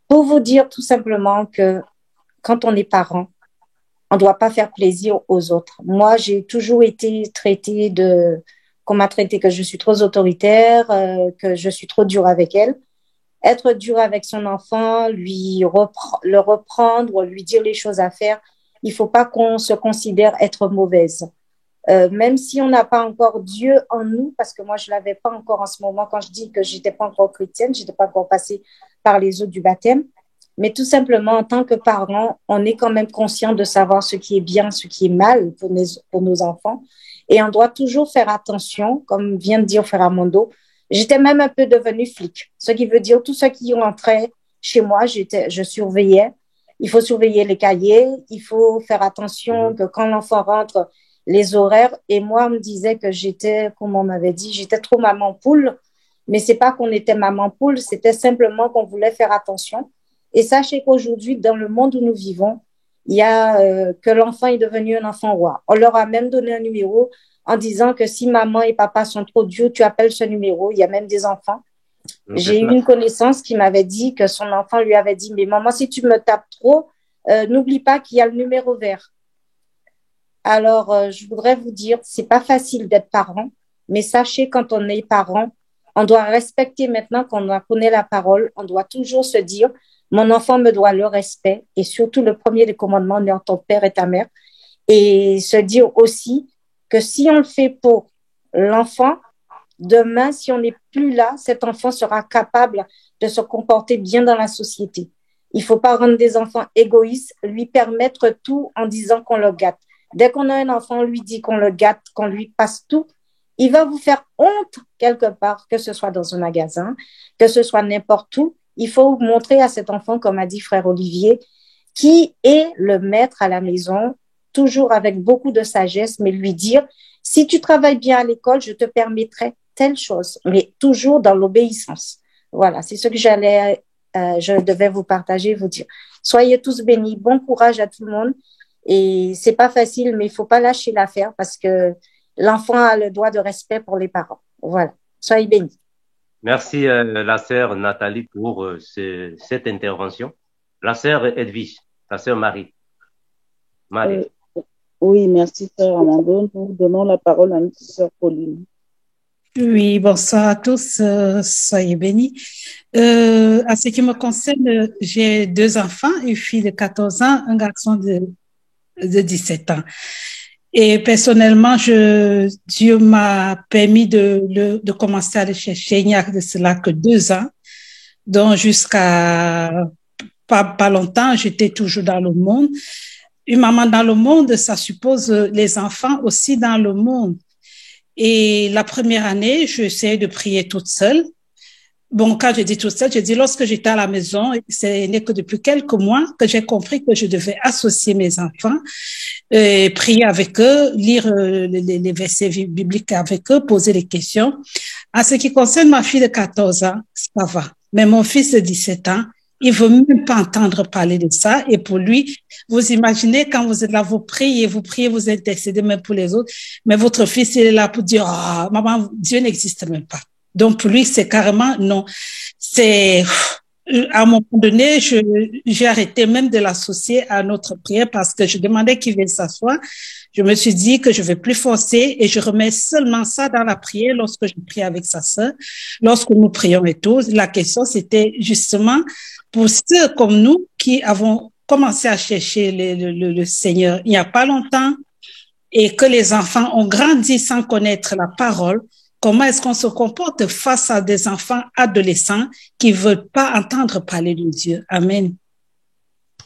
Pour vous dire tout simplement que quand on est parent, on doit pas faire plaisir aux autres. Moi, j'ai toujours été traitée qu'on m'a traité que je suis trop autoritaire, que je suis trop dure avec elle. Être dur avec son enfant, le reprendre, lui dire les choses à faire, il faut pas qu'on se considère être mauvaise. Même si on n'a pas encore Dieu en nous, parce que moi, je l'avais pas encore en ce moment, quand je dis que j'étais pas encore chrétienne, j'étais pas encore passée par les eaux du baptême. Mais tout simplement, en tant que parents, on est quand même conscient de savoir ce qui est bien, ce qui est mal pour nos enfants. Et on doit toujours faire attention, comme vient de dire Frère Amando. J'étais même un peu devenue flic. Ce qui veut dire, tous ceux qui rentraient chez moi, je surveillais. Il faut surveiller les cahiers. Il faut faire attention que quand l'enfant rentre, les horaires. Et moi, on me disait que j'étais, comme on m'avait dit, j'étais trop maman poule. Mais c'est pas qu'on était maman poule, c'était simplement qu'on voulait faire attention. Et sachez qu'aujourd'hui, dans le monde où nous vivons, il y a que l'enfant est devenu un enfant roi. On leur a même donné un numéro en disant que si maman et papa sont trop durs, tu appelles ce numéro. Il y a même des enfants. J'ai eu une connaissance qui m'avait dit que son enfant lui avait dit, mais maman, si tu me tapes trop, n'oublie pas qu'il y a le numéro vert. Alors, je voudrais vous dire, c'est pas facile d'être parent, mais sachez quand on est parent, on doit respecter maintenant qu'on connaît la parole, on doit toujours se dire, mon enfant me doit le respect et surtout le premier des commandements, honore ton père et ta mère. Et se dire aussi que si on le fait pour l'enfant, demain, si on n'est plus là, cet enfant sera capable de se comporter bien dans la société. Il ne faut pas rendre des enfants égoïstes, lui permettre tout en disant qu'on le gâte. Dès qu'on a un enfant, on lui dit qu'on le gâte, qu'on lui passe tout, il va vous faire honte quelque part, que ce soit dans un magasin, que ce soit n'importe où. Il faut montrer à cet enfant, comme a dit frère Olivier, qui est le maître à la maison, toujours avec beaucoup de sagesse, mais lui dire, si tu travailles bien à l'école, je te permettrai telle chose, mais toujours dans l'obéissance. Voilà, c'est ce que je devais vous partager, vous dire. Soyez tous bénis, bon courage à tout le monde. Et c'est pas facile, mais il faut pas lâcher l'affaire parce que l'enfant a le droit de respect pour les parents. Voilà, soyez bénis. Merci la sœur Nathalie pour cette intervention. La sœur Edwige, la sœur Marie. Oui, merci frère Amando. Nous donnons la parole à notre sœur Pauline. Oui, bonsoir à tous, soyez bénis. À ce qui me concerne, j'ai 2 enfants, une fille de 14 ans, un garçon de 17 ans. Et personnellement, Dieu m'a permis de commencer à le chercher il n'y a de cela que 2 ans. Donc, jusqu'à pas longtemps, j'étais toujours dans le monde. Une maman dans le monde, ça suppose les enfants aussi dans le monde. Et la première année, j'essayais de prier toute seule. Bon, quand je dis toute seule, je dis lorsque j'étais à la maison, ce n'est que depuis quelques mois que j'ai compris que je devais associer mes enfants, prier avec eux, lire les versets bibliques avec eux, poser des questions. En ce qui concerne ma fille de 14 ans, ça va. Mais mon fils de 17 ans, il veut même pas entendre parler de ça. Et pour lui, vous imaginez quand vous êtes là, vous priez, vous intercédez même pour les autres. Mais votre fils, il est là pour dire, ah, maman, Dieu n'existe même pas. Donc, pour lui, c'est carrément non. C'est, à un moment donné, j'ai arrêté même de l'associer à notre prière parce que je demandais qu'il vienne s'asseoir. Je me suis dit que je vais plus forcer et je remets seulement ça dans la prière lorsque je prie avec sa sœur, lorsque nous prions et tout. La question, c'était justement pour ceux comme nous qui avons commencé à chercher le Seigneur il n'y a pas longtemps et que les enfants ont grandi sans connaître la parole. Comment est-ce qu'on se comporte face à des enfants adolescents qui ne veulent pas entendre parler de Dieu? Amen.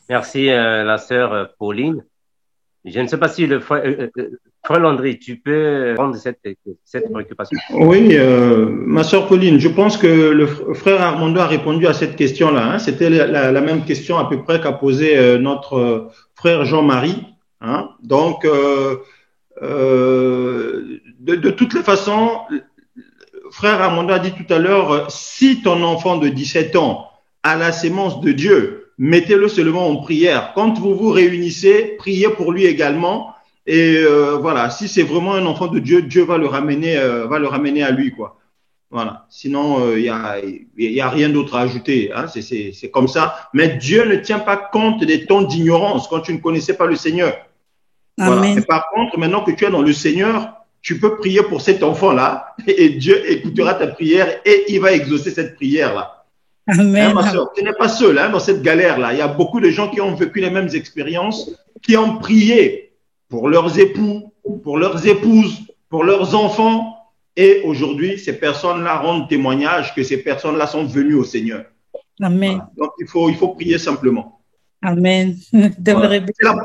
Merci, la sœur Pauline. Je ne sais pas si le frère Landry, tu peux prendre cette préoccupation. Oui, ma sœur Pauline, je pense que le frère Armando a répondu à cette question-là. Hein. C'était la même question à peu près qu'a posé notre frère Jean-Marie. Hein. Donc, de toutes les façons, frère Armando a dit tout à l'heure, si ton enfant de 17 ans a la sémence de Dieu, mettez-le seulement en prière. Quand vous vous réunissez, priez pour lui également. Et voilà, si c'est vraiment un enfant de Dieu, Dieu va le ramener à lui, quoi. Voilà. Sinon, il y a rien d'autre à ajouter. Hein. C'est comme ça. Mais Dieu ne tient pas compte des temps d'ignorance quand tu ne connaissais pas le Seigneur. Voilà. Amen. Mais par contre, maintenant que tu es dans le Seigneur, tu peux prier pour cet enfant-là et Dieu écoutera ta prière et il va exaucer cette prière-là. Amen. Hein, ma soeur, tu n'es pas seul hein, dans cette galère-là. Il y a beaucoup de gens qui ont vécu les mêmes expériences, qui ont prié pour leurs époux, pour leurs épouses, pour leurs enfants. Et aujourd'hui, ces personnes-là rendent témoignage que ces personnes-là sont venues au Seigneur. Amen. Voilà. Donc, il faut prier simplement. Amen. Voilà.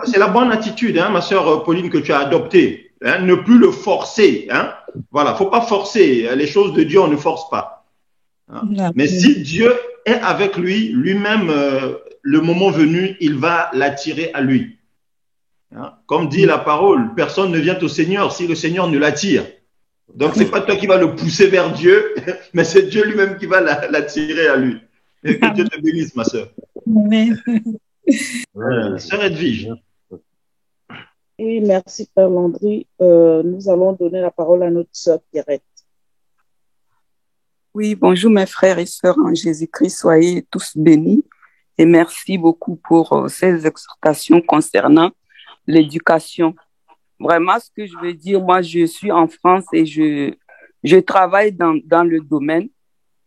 C'est la bonne attitude, hein, ma sœur Pauline, que tu as adoptée. Hein, ne plus le forcer. Hein. Voilà, faut pas forcer. Les choses de Dieu, on ne force pas. Hein. Mais si Dieu est avec lui, lui-même, le moment venu, il va l'attirer à lui. Hein. Comme dit la parole, personne ne vient au Seigneur si le Seigneur ne l'attire. Donc, c'est pas toi qui vas le pousser vers Dieu, mais c'est Dieu lui-même qui va l'attirer à lui. Et que Dieu te bénisse, ma sœur. Amen. Sœur Edwige. Oui, merci Père Landry. Nous allons donner la parole à notre sœur Pierrette. Oui, bonjour mes frères et sœurs en Jésus-Christ, soyez tous bénis et merci beaucoup pour ces exhortations concernant l'éducation. Vraiment, ce que je veux dire, moi je suis en France et je travaille dans le domaine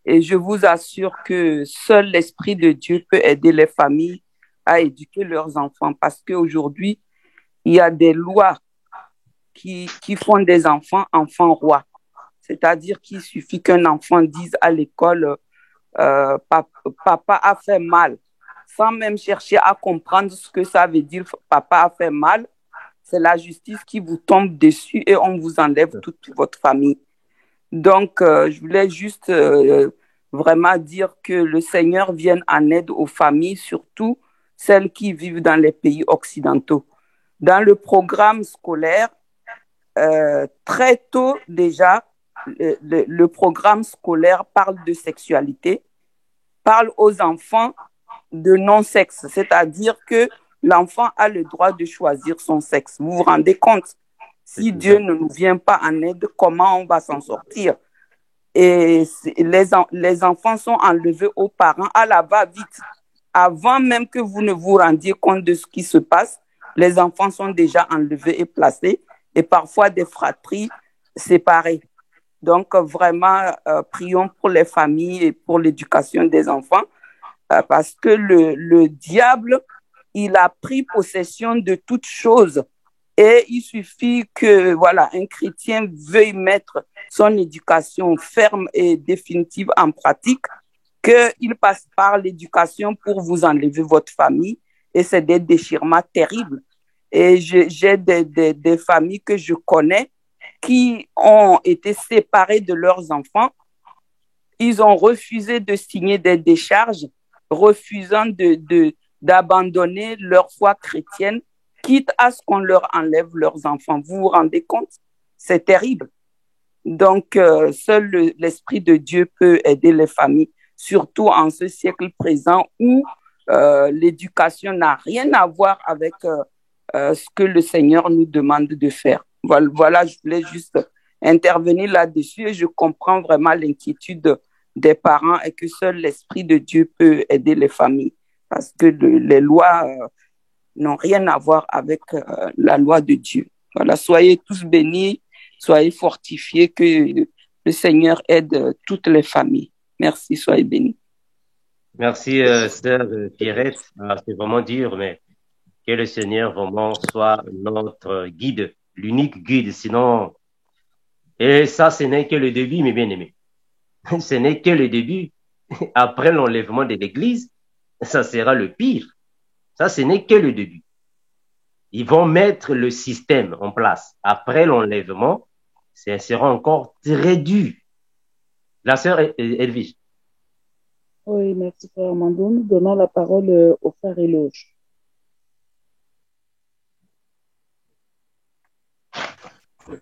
et je vous assure que seul l'Esprit de Dieu peut aider les familles à éduquer leurs enfants parce qu'aujourd'hui, il y a des lois qui font des enfants rois. C'est-à-dire qu'il suffit qu'un enfant dise à l'école papa a fait mal, sans même chercher à comprendre ce que ça veut dire papa a fait mal. C'est la justice qui vous tombe dessus et on vous enlève toute votre famille. Donc, je voulais juste vraiment dire que le Seigneur vienne en aide aux familles, surtout celles qui vivent dans les pays occidentaux. Dans le programme scolaire, très tôt déjà, le programme scolaire parle de sexualité, parle aux enfants de non-sexe, c'est-à-dire que l'enfant a le droit de choisir son sexe. Vous vous rendez compte? Si Dieu ne nous vient pas en aide, comment on va s'en sortir? Et les enfants sont enlevés aux parents à la va-vite. Avant même que vous ne vous rendiez compte de ce qui se passe, les enfants sont déjà enlevés et placés, et parfois des fratries séparées. Donc, vraiment, prions pour les familles et pour l'éducation des enfants, parce que le diable, il a pris possession de toutes choses. Et il suffit que, voilà, un chrétien veuille mettre son éducation ferme et définitive en pratique, qu'il passe par l'éducation pour vous enlever votre famille. Et c'est des déchirements terribles. Et j'ai des familles que je connais qui ont été séparés de leurs enfants. Ils ont refusé de signer des décharges, refusant d'abandonner leur foi chrétienne, quitte à ce qu'on leur enlève leurs enfants. Vous vous rendez compte? C'est terrible. Donc, seul l'Esprit de Dieu peut aider les familles, surtout en ce siècle présent où l'éducation n'a rien à voir avec ce que le Seigneur nous demande de faire. Voilà, je voulais juste intervenir là-dessus et je comprends vraiment l'inquiétude des parents et que seul l'Esprit de Dieu peut aider les familles parce que les lois n'ont rien à voir avec la loi de Dieu. Voilà, soyez tous bénis, soyez fortifiés, que le Seigneur aide toutes les familles. Merci, soyez bénis. Merci, sœur Pierrette. C'est vraiment dur, mais que le Seigneur vraiment soit notre guide, l'unique guide. Sinon, et ça, ce n'est que le début, mes bien-aimés. Ce n'est que le début. Après l'enlèvement de l'Église, ça sera le pire. Ça, ce n'est que le début. Ils vont mettre le système en place. Après l'enlèvement, ça sera encore très dur. La sœur Edwige. Oui, merci, Frère Armando. Nous donnons la parole au frère Éloge.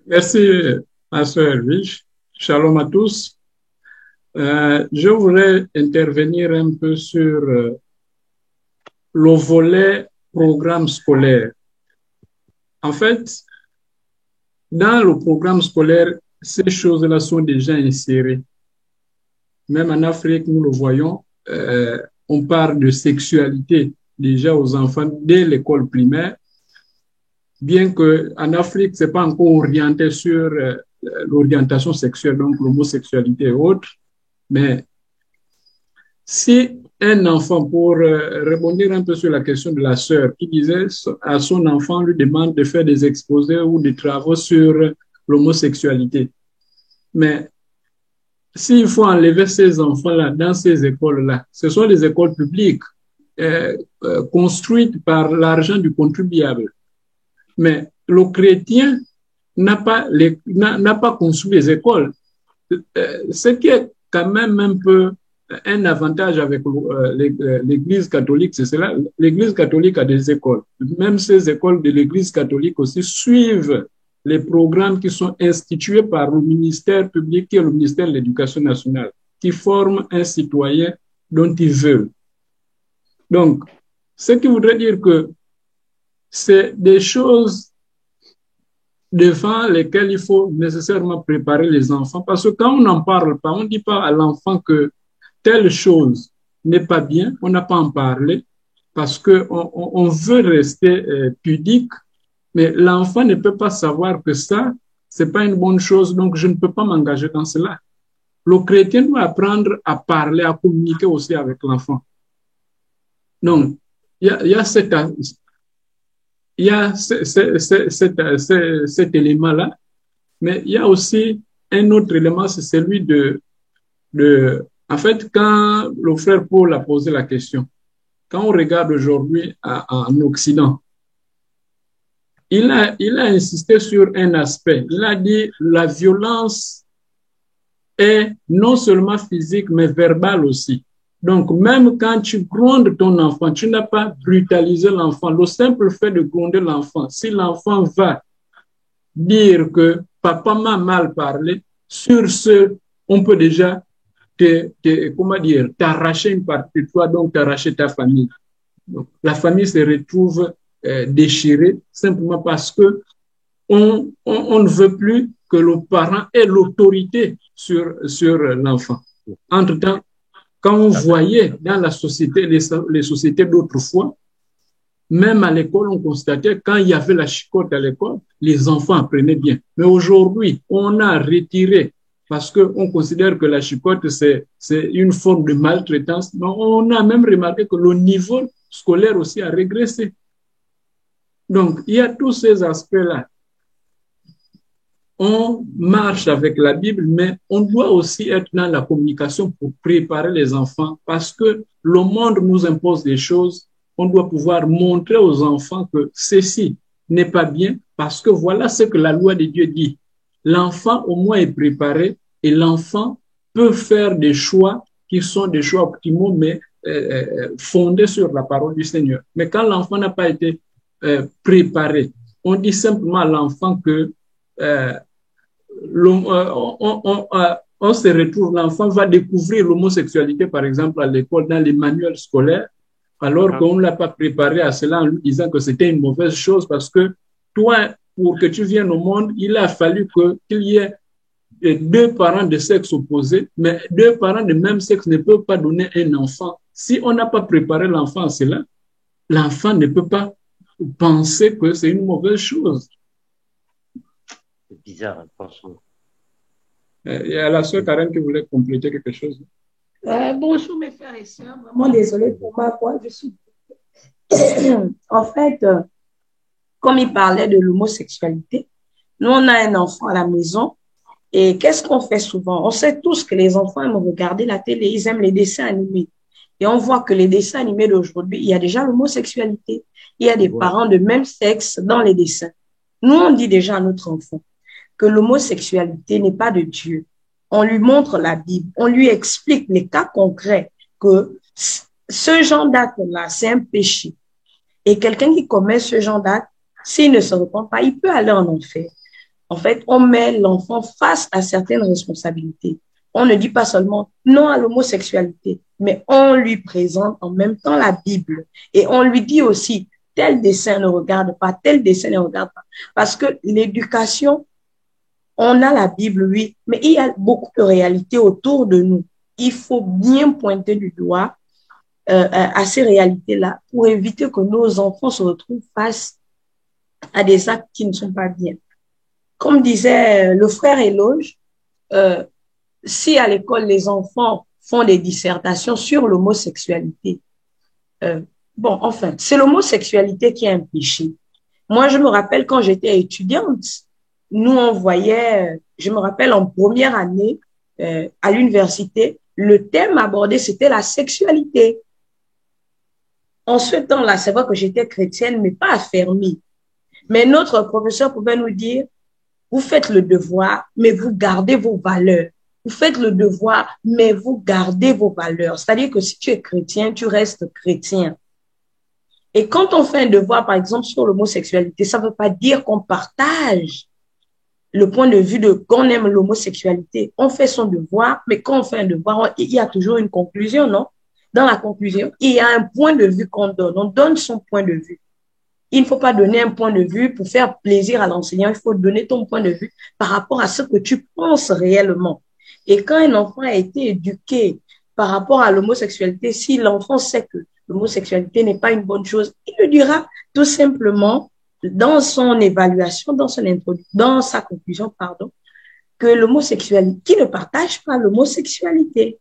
Merci, ma sœur Edwige. Shalom à tous. Je voulais intervenir un peu sur le volet programme scolaire. En fait, dans le programme scolaire, ces choses-là sont déjà insérées. Même en Afrique, nous le voyons, on parle de sexualité déjà aux enfants dès l'école primaire, bien qu'en Afrique, ce n'est pas encore orienté sur l'orientation sexuelle, donc l'homosexualité et autres. Mais si un enfant, pour rebondir un peu sur la question de la sœur, qui disait à son enfant, lui demande de faire des exposés ou des travaux sur l'homosexualité. Mais s'il faut enlever ces enfants-là dans ces écoles-là, ce sont des écoles publiques construites par l'argent du contribuable. Mais le chrétien n'a pas construit les écoles. Ce qui est quand même un peu un avantage avec l'Église catholique, c'est cela. L'Église catholique a des écoles. Même ces écoles de l'Église catholique aussi suivent les programmes qui sont institués par le ministère public et le ministère de l'Éducation nationale, qui forment un citoyen dont ils veulent. Donc, ce qui voudrait dire que c'est des choses devant lesquelles il faut nécessairement préparer les enfants, parce que quand on n'en parle pas, on ne dit pas à l'enfant que telle chose n'est pas bien, on n'a pas à en parler, parce qu'on veut rester pudique, mais l'enfant ne peut pas savoir que ça, c'est pas une bonne chose, donc je ne peux pas m'engager dans cela. Le chrétien doit apprendre à parler, à communiquer aussi avec l'enfant. Donc, il y a cet élément-là, mais il y a aussi un autre élément, c'est celui en fait, quand le frère Paul a posé la question, quand on regarde aujourd'hui en Occident, il a insisté sur un aspect. Il a dit la violence est non seulement physique, mais verbale aussi. Donc, même quand tu grondes ton enfant, tu n'as pas brutalisé l'enfant. Le simple fait de gronder l'enfant, si l'enfant va dire que papa m'a mal parlé, sur ce, on peut déjà t'arracher une partie de toi, donc t'arracher ta famille. Donc, la famille se retrouve déchirée simplement parce que on ne veut plus que le parent ait l'autorité sur l'enfant. Entre-temps, quand on voyait dans la société, les sociétés d'autrefois, même à l'école, on constatait quand il y avait la chicotte à l'école, les enfants apprenaient bien. Mais aujourd'hui, on a retiré parce qu'on considère que la chicotte, c'est une forme de maltraitance. Mais on a même remarqué que le niveau scolaire aussi a régressé. Donc, il y a tous ces aspects-là. On marche avec la Bible, mais on doit aussi être dans la communication pour préparer les enfants parce que le monde nous impose des choses. On doit pouvoir montrer aux enfants que ceci n'est pas bien parce que voilà ce que la loi de Dieu dit. l'enfant au moins est préparé et l'enfant peut faire des choix qui sont des choix optimaux, mais fondés sur la parole du Seigneur. Mais quand l'enfant n'a pas été préparé, on dit simplement à l'enfant que on se retrouve, l'enfant va découvrir l'homosexualité, par exemple, à l'école, dans les manuels scolaires, alors qu'on ne l'a pas préparé à cela en lui disant que c'était une mauvaise chose parce que toi, pour que tu viennes au monde, il a fallu qu'il y ait deux parents de sexe opposé, mais deux parents de même sexe ne peuvent pas donner un enfant. Si on n'a pas préparé l'enfant à cela, l'enfant ne peut pas penser que c'est une mauvaise chose. C'est bizarre, hein, franchement. Il y a la sœur Karen qui voulait compléter quelque chose. Bonjour mes frères et sœurs, vraiment désolée pour ma voix, je suis... En fait, comme il parlait de l'homosexualité, nous on a un enfant à la maison et qu'est-ce qu'on fait souvent? On sait tous que les enfants aiment regarder la télé, ils aiment les dessins animés. Et on voit que les dessins animés d'aujourd'hui, il y a déjà l'homosexualité. Il y a des parents de même sexe dans les dessins. Nous, on dit déjà à notre enfant que l'homosexualité n'est pas de Dieu. On lui montre la Bible, on lui explique les cas concrets que ce genre d'acte-là, c'est un péché. Et quelqu'un qui commet ce genre d'acte, s'il ne se repent pas, il peut aller en enfer. En fait, on met l'enfant face à certaines responsabilités. On ne dit pas seulement non à l'homosexualité, mais on lui présente en même temps la Bible. Et on lui dit aussi, tel dessin ne regarde pas, tel dessin ne regarde pas. Parce que l'éducation, on a la Bible, oui, mais il y a beaucoup de réalités autour de nous. Il faut bien pointer du doigt à ces réalités-là pour éviter que nos enfants se retrouvent face à des actes qui ne sont pas bien. Comme disait le frère Éloge, si à l'école les enfants font des dissertations sur l'homosexualité, bon, enfin, c'est l'homosexualité qui est un péché. Moi, je me rappelle quand j'étais étudiante, nous on voyait, je me rappelle en première année à l'université, le thème abordé c'était la sexualité. En ce temps-là, c'est vrai que j'étais chrétienne, mais pas affermie. Mais notre professeur pouvait nous dire, vous faites le devoir, mais vous gardez vos valeurs. Vous faites le devoir, mais vous gardez vos valeurs. C'est-à-dire que si tu es chrétien, tu restes chrétien. Et quand on fait un devoir, par exemple, sur l'homosexualité, ça ne veut pas dire qu'on partage le point de vue de qu'on aime l'homosexualité. On fait son devoir, mais quand on fait un devoir, il y a toujours une conclusion, non? Dans la conclusion, il y a un point de vue qu'on donne. On donne son point de vue. Il ne faut pas donner un point de vue pour faire plaisir à l'enseignant. Il faut donner ton point de vue par rapport à ce que tu penses réellement. Et quand un enfant a été éduqué par rapport à l'homosexualité, si l'enfant sait que l'homosexualité n'est pas une bonne chose, il le dira tout simplement dans son évaluation, dans sa conclusion, pardon, que l'homosexualité, qui ne partage pas l'homosexualité.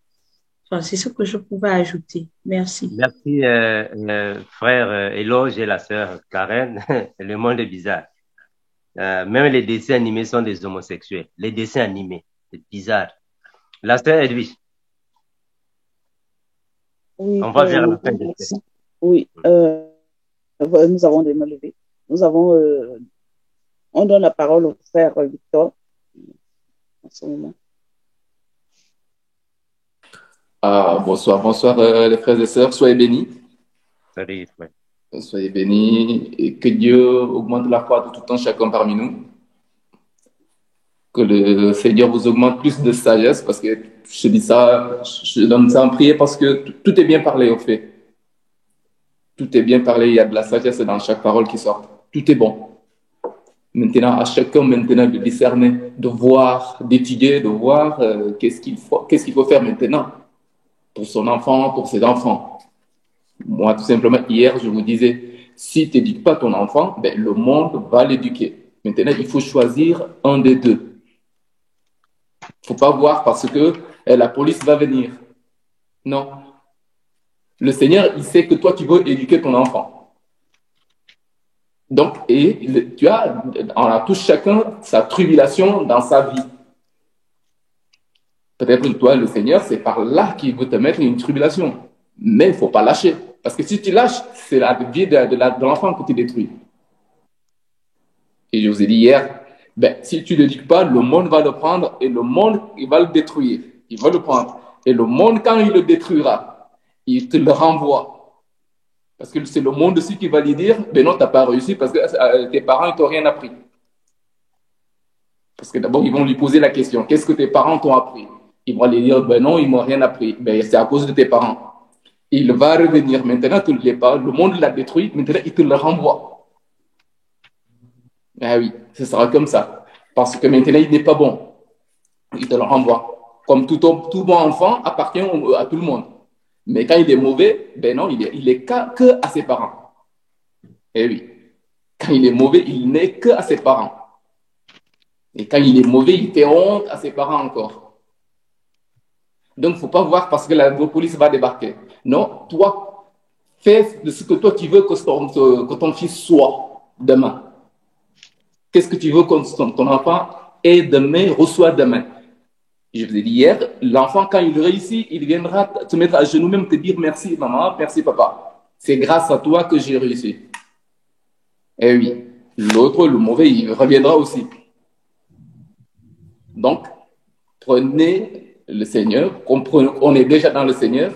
Enfin, c'est ce que je pouvais ajouter. Merci. Merci, frère Éloge et la sœur Karen. Le monde est bizarre. Même les dessins animés sont des homosexuels. Les dessins animés, c'est bizarre. La sœur Edwige. Oui, on va vers la fin de merci. Oui, nous avons des mains levées. Nous avons, on donne la parole au frère Victor en ce moment. Bonsoir les frères et sœurs, soyez bénis. Salut, frère. Soyez bénis et que Dieu augmente la foi de tout temps chacun parmi nous. Que le Seigneur vous augmente plus de sagesse parce que je dis ça, je donne ça en prière parce que tout est bien parlé au fait. Tout est bien parlé, il y a de la sagesse dans chaque parole qui sort. Tout est bon. Maintenant, à chacun maintenant de discerner, de voir, d'étudier, de voir qu'est-ce qu'il faut faire maintenant pour son enfant, pour ses enfants. Moi, tout simplement, hier, je vous disais, si tu n'éduques pas ton enfant, ben, le monde va l'éduquer. Maintenant, il faut choisir un des deux. Il ne faut pas voir parce que la police va venir. Non. Le Seigneur, il sait que toi, tu veux éduquer ton enfant. Donc, on a tous chacun sa tribulation dans sa vie. Peut-être que toi, le Seigneur, c'est par là qu'il veut te mettre une tribulation. Mais il ne faut pas lâcher. Parce que si tu lâches, c'est la vie de l'enfant que tu détruis. Et je vous ai dit hier, Ben, si tu ne l'éduques pas, le monde va le prendre et le monde, il va le détruire. Il va le prendre. Et le monde, quand il le détruira, il te le renvoie. Parce que c'est le monde aussi qui va lui dire, ben non, tu n'as pas réussi parce que tes parents, ils t'ont rien appris. Parce que d'abord, ils vont lui poser la question, qu'est-ce que tes parents t'ont appris? Ils vont lui dire, ben non, ils m'ont rien appris. Ben, c'est à cause de tes parents. Il va revenir. Maintenant, le monde l'a détruit. Maintenant, il te le renvoie. Ah oui, ce sera comme ça. Parce que maintenant, il n'est pas bon. Il te le renvoie. Comme tout bon enfant appartient à tout le monde. Mais quand il est mauvais, ben non, il est que à ses parents. Eh oui. Quand il est mauvais, il n'est que à ses parents. Et quand il est mauvais, il fait honte à ses parents encore. Donc, il ne faut pas voir parce que la police va débarquer. Non, toi, fais de ce que toi tu veux que ton fils soit demain. Qu'est-ce que tu veux que ton enfant ait demain, reçoit demain? Je vous ai dit hier, l'enfant, quand il réussit, il viendra te mettre à genoux, même te dire merci maman, merci papa. C'est grâce à toi que j'ai réussi. Eh oui, l'autre, le mauvais, il reviendra aussi. Donc, prenez le Seigneur, on est déjà dans le Seigneur,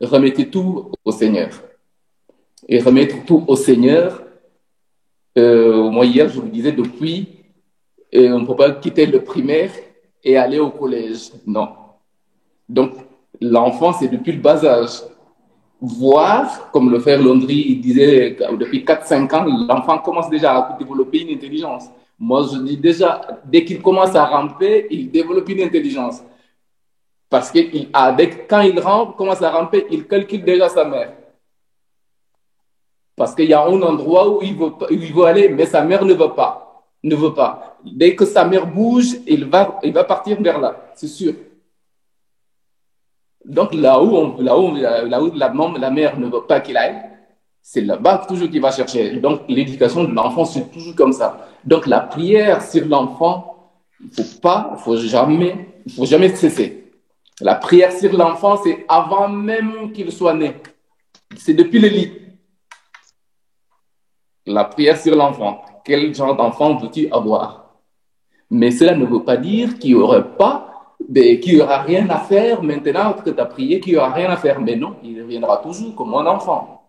remettez tout au Seigneur. Et remettre tout au Seigneur, moi hier, je vous disais, depuis, on ne peut pas quitter le primaire et aller au collège. Non. Donc, l'enfant, c'est depuis le bas âge. Voir, comme le frère Landry il disait, depuis 4-5 ans, l'enfant commence déjà à développer une intelligence. Moi, je dis déjà, dès qu'il commence à ramper, il développe une intelligence. Parce que quand il rampe, commence à ramper, il calcule déjà sa mère. Parce qu'il y a un endroit où il veut aller, mais sa mère ne veut pas. Ne veut pas. Dès que sa mère bouge, il va partir vers là, c'est sûr. Donc là où la mère ne veut pas qu'il aille, c'est là-bas toujours qu'il va chercher. Donc l'éducation de l'enfant, c'est toujours comme ça. Donc la prière sur l'enfant, il faut jamais cesser. La prière sur l'enfant, c'est avant même qu'il soit né. C'est depuis le lit. La prière sur l'enfant. Quel genre d'enfant veux-tu avoir? Mais cela ne veut pas dire qu'il n'y aura rien à faire maintenant que tu as prié, qu'il n'y aura rien à faire. Mais non, il reviendra toujours comme un enfant.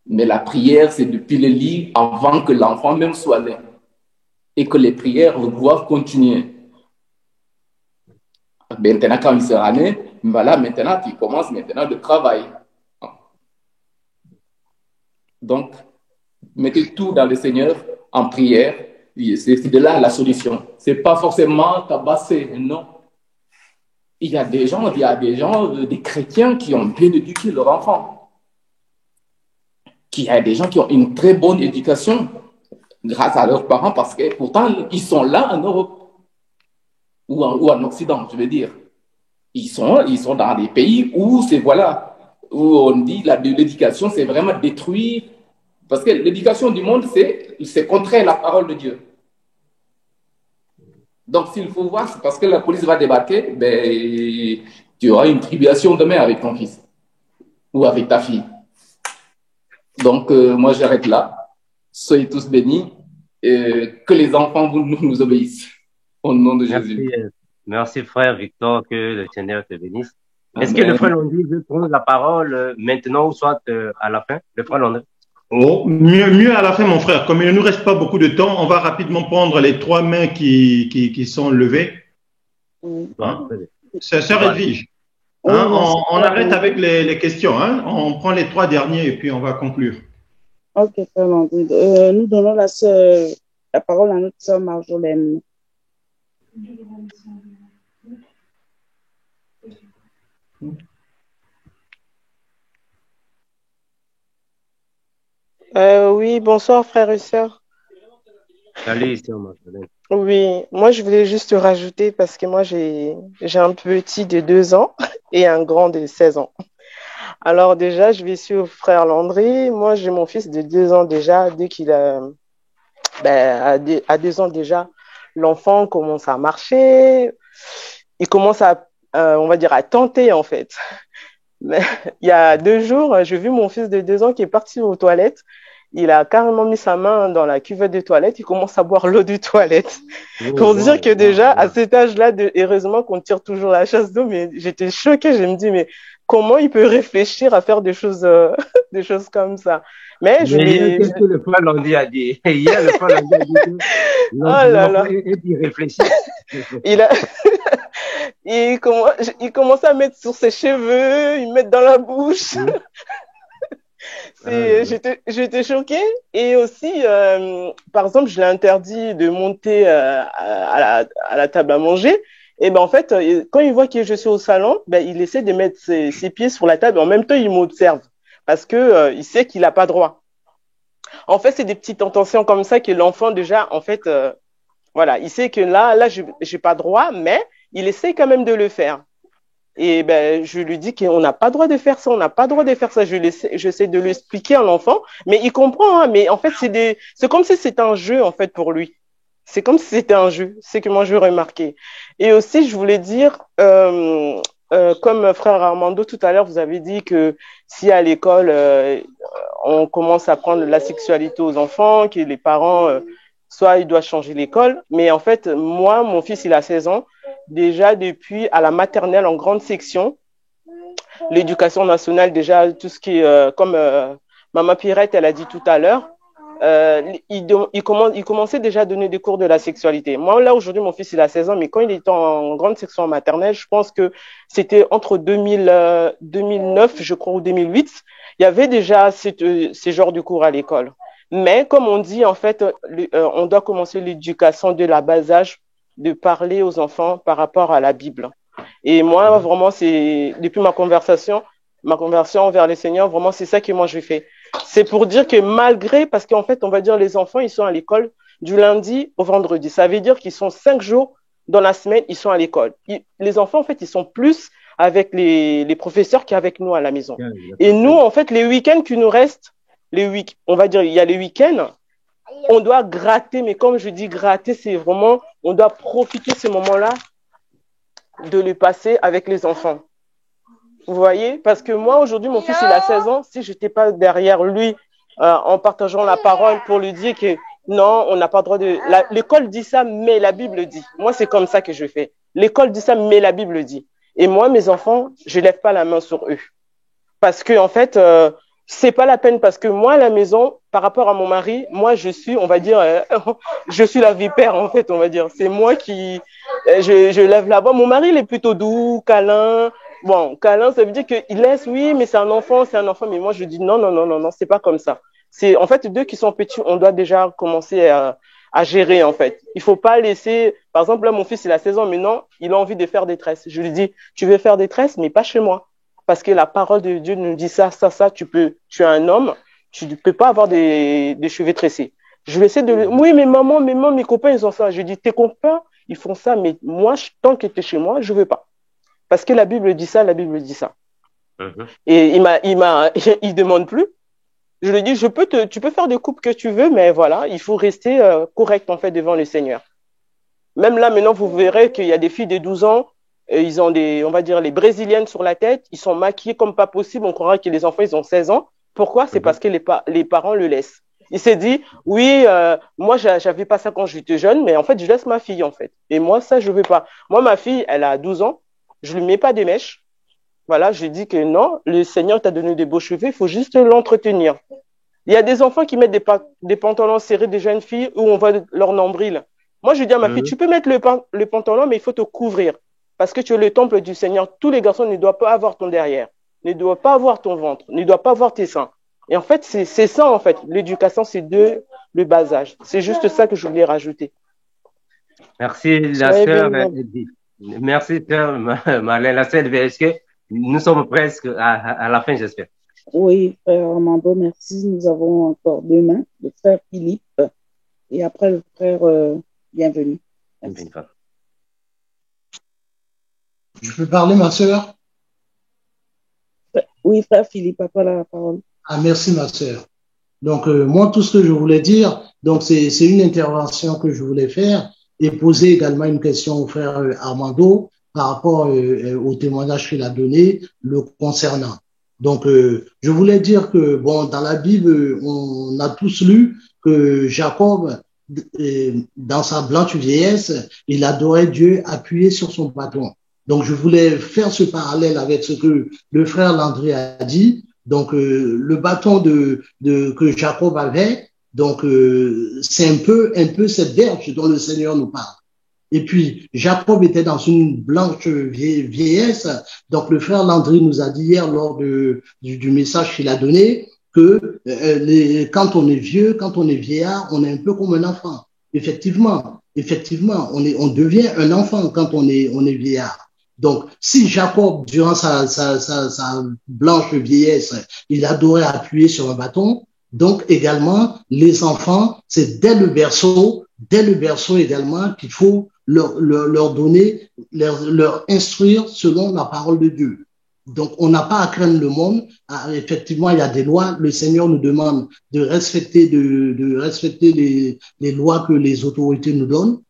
Mais la prière, c'est depuis le lit avant que l'enfant même soit né. Et que les prières doivent continuer. Maintenant, quand il sera né, voilà, maintenant, tu commences maintenant le travail. Donc, mettez tout dans le Seigneur en prière. C'est de là la solution. Ce n'est pas forcément tabasser, non. Il y a des gens, des chrétiens qui ont bien éduqué leurs enfants. Il y a des gens qui ont une très bonne éducation grâce à leurs parents parce que pourtant, ils sont là en Europe ou en Occident, je veux dire. Ils sont dans des pays où où on dit l'éducation, c'est vraiment détruire. Parce que l'éducation du monde, c'est contraire à la parole de Dieu. Donc, s'il faut voir, c'est parce que la police va débarquer, ben, tu auras une tribulation demain avec ton fils ou avec ta fille. Donc, moi, j'arrête là. Soyez tous bénis et que les enfants nous obéissent. Au nom de Jésus. Merci, frère Victor, que le Seigneur te bénisse. Est-ce que le frère Landry veut prendre la parole maintenant ou soit à la fin? Le frère Landry. Oh, mieux à la fin, mon frère. Comme il ne nous reste pas beaucoup de temps, on va rapidement prendre les 3 mains qui sont levées. Hein? Sœur Edwige, hein? On arrête avec les questions. Hein? On prend les 3 derniers et puis on va conclure. Ok, frère Landry. Nous donnons la parole à notre sœur Marjolaine. Oui, bonsoir frères et sœurs. Salut, sœur Marjolaine. Oui, moi je voulais juste rajouter parce que moi j'ai un petit de 2 ans et un grand de 16 ans. Alors déjà, je vais suivre frère Landry. Moi j'ai mon fils de 2 ans déjà. Dès qu'il a, à 2 ans déjà, l'enfant commence à marcher. Il commence on va dire, à tenter en fait. Mais, il y a 2 jours, j'ai vu mon fils de 2 ans qui est parti aux toilettes. il a carrément mis sa main dans la cuvette de toilette, il commence à boire l'eau de toilette. Pour dire que déjà, à cet âge-là, heureusement qu'on tire toujours la chasse d'eau, mais j'étais choquée, je me dis, mais comment il peut réfléchir à faire des choses comme ça? Mais je l'ai... Qu'est-ce que le frère Lundi a dit? Hier, le frère Lundi a dit que oh là là. Il réfléchit. Il commence à mettre sur ses cheveux, il met dans la bouche. J'étais choquée. Et aussi, par exemple, je l'ai interdit de monter à la table à manger. Et ben en fait, quand il voit que je suis au salon, ben il essaie de mettre ses pieds sur la table. En même temps, il m'observe parce que il sait qu'il n'a pas droit. En fait, c'est des petites intentions comme ça que l'enfant déjà, en fait, voilà, il sait que là, j'ai pas droit, mais il essaie quand même de le faire. Et ben, je lui dis qu'on n'a pas droit de faire ça, on n'a pas droit de faire ça. J'essaie de lui expliquer à l'enfant, mais il comprend. Hein, mais en fait, c'est comme si c'était un jeu en fait pour lui. C'est comme si c'était un jeu. C'est que moi je remarquais. Et aussi, je voulais dire, comme frère Armando tout à l'heure, vous avez dit que si à l'école on commence à prendre la sexualité aux enfants, que les parents soit ils doivent changer l'école. Mais en fait, moi, mon fils, il a 16 ans. Déjà, depuis à la maternelle en grande section, l'éducation nationale, déjà, tout ce qui est, comme Maman Pierrette, elle a dit tout à l'heure, il commençait déjà à donner des cours de la sexualité. Moi, là, aujourd'hui, mon fils, il a 16 ans, mais quand il était en grande section maternelle, je pense que c'était entre 2009, je crois, ou 2008, il y avait déjà ces genres de cours à l'école. Mais comme on dit, en fait, on doit commencer l'éducation de la bas âge, de parler aux enfants par rapport à la Bible. Et moi, vraiment, c'est depuis ma conversion envers le Seigneur, vraiment, c'est ça que moi je fais. C'est pour dire que malgré, parce qu'en fait, on va dire les enfants, ils sont à l'école du lundi au vendredi. Ça veut dire qu'ils sont 5 jours dans la semaine, ils sont à l'école. Les enfants, en fait, ils sont plus avec les professeurs qu'avec nous à la maison. Et nous, en fait, les week-ends qui nous restent, on va dire, il y a les week-ends, on doit gratter, mais comme je dis gratter, c'est vraiment, on doit profiter de ce moment-là de le passer avec les enfants. Vous voyez? Parce que moi, aujourd'hui, mon fils, il a 16 ans. Si je n'étais pas derrière lui en partageant la parole pour lui dire que non, on n'a pas le droit de... L'école dit ça, mais la Bible dit. Moi, c'est comme ça que je fais. L'école dit ça, mais la Bible dit. Et moi, mes enfants, je ne lève pas la main sur eux. Parce que, en fait... c'est pas la peine parce que moi, à la maison, par rapport à mon mari, moi, je suis, on va dire, je suis la vipère, en fait, on va dire. C'est moi qui, je lève la voix. Mon mari, il est plutôt doux, câlin. Bon, câlin, ça veut dire qu'il laisse, oui, mais c'est un enfant. Mais moi, je dis non, c'est pas comme ça. C'est, en fait, deux qui sont petits, on doit déjà commencer à gérer, en fait. Il faut pas laisser, par exemple, là, mon fils, il a 16 ans, mais non, il a envie de faire des tresses. Je lui dis, tu veux faire des tresses, mais pas chez moi. Parce que la parole de Dieu nous dit ça, tu es un homme, tu ne peux pas avoir des cheveux tressés. Je vais essayer de... Oui, mais maman, mes copains, ils ont ça. Je dis, tes copains, ils font ça, mais moi, tant que tu es chez moi, je ne veux pas. Parce que la Bible dit ça, la Bible dit ça. Et il demande plus. Je lui dis, tu peux faire des coupes que tu veux, mais voilà, il faut rester correct, en fait, devant le Seigneur. Même là, maintenant, vous verrez qu'il y a des filles de 12 ans, ils ont on va dire, les brésiliennes sur la tête, ils sont maquillés comme pas possible, on croirait que les enfants, ils ont 16 ans. Pourquoi? C'est parce que les parents le laissent. Il s'est dit, oui, moi, j'avais pas ça quand j'étais jeune, mais en fait, je laisse ma fille, en fait. Et moi, ça, je veux pas. Moi, ma fille, elle a 12 ans, je lui mets pas de mèches. Voilà, je dis que non, le Seigneur t'a donné des beaux cheveux, il faut juste l'entretenir. Il y a des enfants qui mettent des pantalons serrés, des jeunes filles, où on voit leur nombril. Moi, je dis à ma fille, tu peux mettre le pantalon, mais il faut te couvrir. Parce que tu es le temple du Seigneur. Tous les garçons ne doivent pas avoir ton derrière, ne doivent pas avoir ton ventre, ne doivent pas avoir tes seins. Et en fait, c'est ça, en fait. L'éducation, c'est le bas âge. C'est juste ça que je voulais rajouter. Merci, la sœur. Merci, sœur Marlène. La sœur, est-ce que nous sommes presque à la fin, j'espère? Oui, frère Armando, merci. Nous avons encore deux mains, le frère Philippe et après le frère Bienvenu. Merci. Je peux parler, ma sœur? Oui, frère Philippe, à toi la parole. Ah, merci, ma sœur. Donc, moi, tout ce que je voulais dire, donc c'est une intervention que je voulais faire et poser également une question au frère Armando par rapport au témoignage qu'il a donné le concernant. Donc, je voulais dire que, bon, dans la Bible, on a tous lu que Jacob, dans sa blanche vieillesse, il adorait Dieu appuyé sur son bâton. Donc, je voulais faire ce parallèle avec ce que le frère Landry a dit. Donc, le bâton que Jacob avait, donc, c'est un peu cette verge dont le Seigneur nous parle. Et puis, Jacob était dans une blanche vieillesse. Donc, le frère Landry nous a dit hier lors du message qu'il a donné que quand on est vieux, quand on est vieillard, on est un peu comme un enfant. Effectivement, on devient un enfant quand on est vieillard. Donc, si Jacob, durant sa blanche vieillesse, il adorait appuyer sur un bâton, donc également, les enfants, c'est dès le berceau également qu'il faut leur donner, leur instruire selon la parole de Dieu. Donc, on n'a pas à craindre le monde. Effectivement, il y a des lois. Le Seigneur nous demande de respecter les lois que les autorités nous donnent.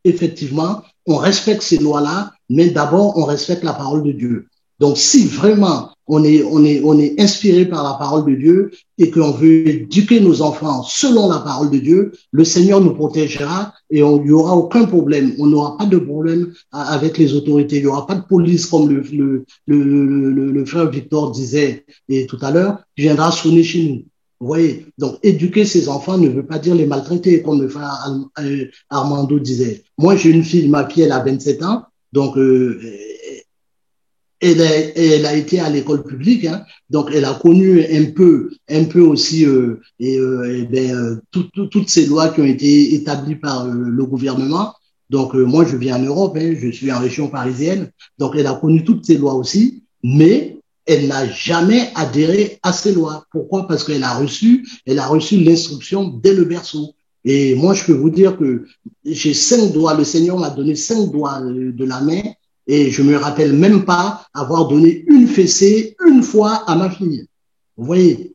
Effectivement, on respecte ces lois-là, mais d'abord, on respecte la parole de Dieu. Donc, si vraiment on est inspiré par la parole de Dieu et qu'on veut éduquer nos enfants selon la parole de Dieu, le Seigneur nous protégera et il n'y aura aucun problème. On n'aura pas de problème avec les autorités. Il n'y aura pas de police comme le frère Victor disait tout à l'heure, qui viendra sonner chez nous. Vous voyez, donc éduquer ses enfants ne veut pas dire les maltraiter, comme le frère Armando disait. Moi, j'ai une fille, ma fille, elle a 27 ans, donc elle a été à l'école publique, hein, donc elle a connu un peu aussi toutes ces lois qui ont été établies par le gouvernement. Donc moi, je vis en Europe, hein, je suis en région parisienne, donc elle a connu toutes ces lois aussi, mais elle n'a jamais adhéré à ces lois. Pourquoi? Parce qu'elle a reçu l'instruction dès le berceau. Et moi, je peux vous dire que j'ai 5 doigts, le Seigneur m'a donné 5 doigts de la main, et je me rappelle même pas avoir donné une fessée une fois à ma fille. Vous voyez,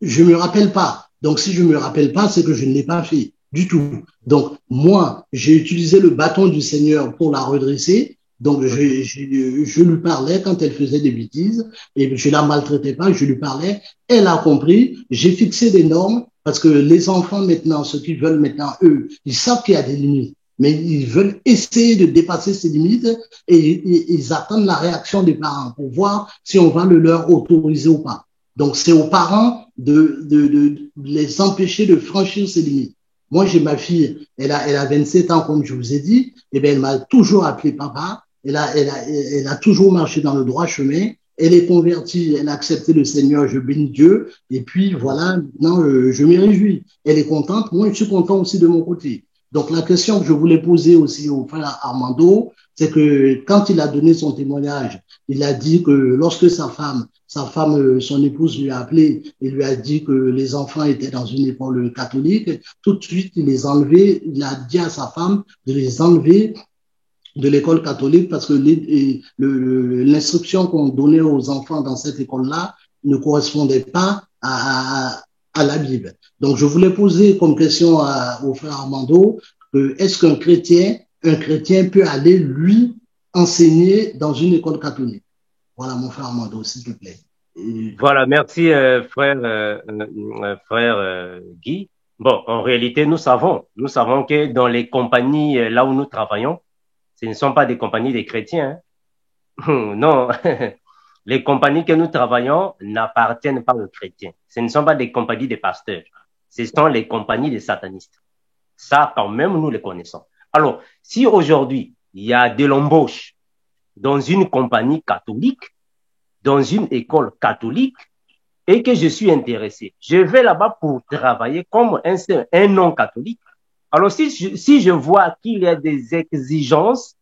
je me rappelle pas. Donc, si je me rappelle pas, c'est que je ne l'ai pas fait du tout. Donc, moi, j'ai utilisé le bâton du Seigneur pour la redresser. Donc, je lui parlais quand elle faisait des bêtises et je la maltraitais pas, je lui parlais. Elle a compris. J'ai fixé des normes parce que les enfants maintenant, ceux qui veulent maintenant, eux, ils savent qu'il y a des limites. Mais ils veulent essayer de dépasser ces limites et ils attendent la réaction des parents pour voir si on va le leur autoriser ou pas. Donc, c'est aux parents de les empêcher de franchir ces limites. Moi, j'ai ma fille, elle a 27 ans, comme je vous ai dit, et bien, elle m'a toujours appelé papa. Elle a toujours marché dans le droit chemin. Elle est convertie, elle a accepté le Seigneur, je bénis Dieu. Et puis, voilà, maintenant, je me réjouis. Elle est contente. Moi, je suis content aussi de mon côté. Donc, la question que je voulais poser aussi au frère Armando, c'est que quand il a donné son témoignage, il a dit que lorsque sa femme, son épouse lui a appelé et lui a dit que les enfants étaient dans une école catholique, tout de suite, il a dit à sa femme de les enlever de l'école catholique parce que l'instruction qu'on donnait aux enfants dans cette école-là ne correspondait pas à la Bible. Donc, je voulais poser comme question au frère Armando, est-ce qu'un chrétien peut aller, lui, enseigner dans une école catholique? Voilà, mon frère Armando, s'il te plaît. Voilà, merci, frère Guy. Bon, en réalité, nous savons que dans les compagnies là où nous travaillons, ce ne sont pas des compagnies des chrétiens. Hein. Non. Les compagnies que nous travaillons n'appartiennent pas aux chrétiens. Ce ne sont pas des compagnies des pasteurs. Ce sont les compagnies des satanistes. Ça, quand même, nous les connaissons. Alors, si aujourd'hui, il y a de l'embauche dans une compagnie catholique, dans une école catholique, et que je suis intéressé, je vais là-bas pour travailler comme un non-catholique. Alors, si je vois qu'il y a des exigences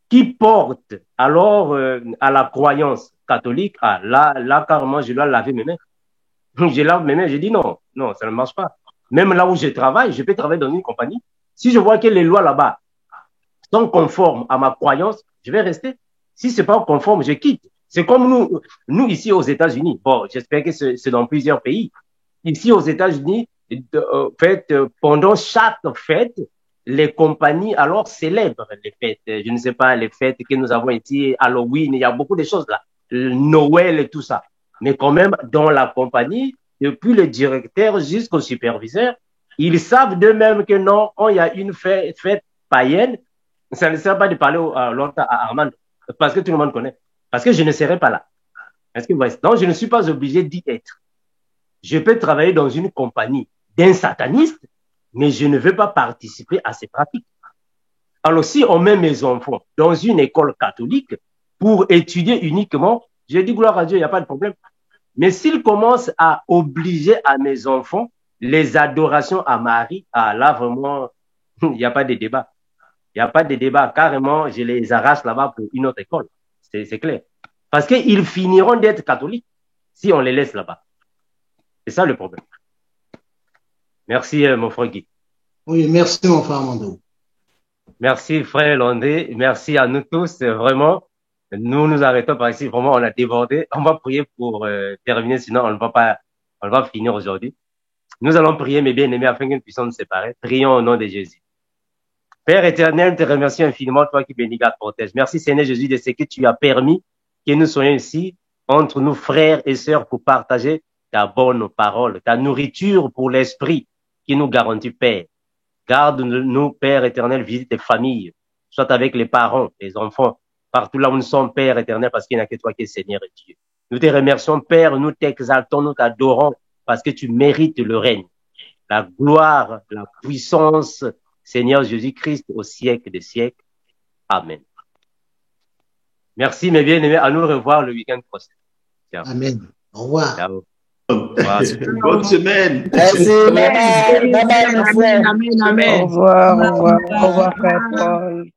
qui portent alors à la croyance catholique, là carrément, je dois laver mes mains. Je lave mes mains, je dis non, ça ne marche pas. Même là où je travaille, je peux travailler dans une compagnie. Si je vois que les lois là-bas sont conformes à ma croyance, je vais rester. Si c'est pas conforme, je quitte. C'est comme nous ici aux États-Unis. Bon, j'espère que c'est dans plusieurs pays. Ici aux États-Unis, pendant chaque fête, les compagnies alors célèbrent les fêtes. Je ne sais pas, les fêtes que nous avons ici, Halloween, il y a beaucoup de choses là. Noël et tout ça. Mais quand même, dans la compagnie, depuis le directeur jusqu'au superviseur, ils savent d'eux-mêmes que non, quand il y a une fête païenne, ça ne sert pas de parler longtemps à Armand, parce que tout le monde connaît. Parce que je ne serai pas là. Est-ce que vous voyez? Donc, je ne suis pas obligé d'y être. Je peux travailler dans une compagnie d'un sataniste, mais je ne veux pas participer à ces pratiques. Alors, si on met mes enfants dans une école catholique pour étudier uniquement, je dis gloire à Dieu, il n'y a pas de problème. Mais s'ils commencent à obliger à mes enfants les adorations à Marie, là, vraiment, il n'y a pas de débat. Il n'y a pas de débat. Carrément, je les arrache là-bas pour une autre école. C'est clair. Parce qu'ils finiront d'être catholiques si on les laisse là-bas. C'est ça le problème. Merci, mon frère Guy. Oui, merci, mon frère Mando. Merci, frère Landé. Merci à nous tous. Vraiment, nous arrêtons par ici. Vraiment, on a débordé. On va prier pour terminer, sinon on va finir aujourd'hui. Nous allons prier, mes bien-aimés, afin que nous puissions nous séparer. Prions au nom de Jésus. Père éternel, te remercie infiniment, toi qui bénis, garde, protège. Merci, Seigneur Jésus, de ce que tu as permis que nous soyons ici, entre nous, frères et sœurs, pour partager ta bonne parole, ta nourriture pour l'esprit qui nous garantit, Père. Garde-nous, Père éternel, visite tes familles, soit avec les parents, les enfants, partout là où nous sommes, Père éternel, parce qu'il n'y a que toi qui es Seigneur et Dieu. Nous te remercions, Père, nous t'exaltons, nous t'adorons, parce que tu mérites le règne, la gloire, la puissance, Seigneur Jésus-Christ, au siècle des siècles. Amen. Merci, mes bien-aimés. À nous revoir le week-end prochain. Ciao. Amen. Au revoir. Ciao. Bonne semaine. Merci. Bye bye. Amen. Au revoir, frère Paul.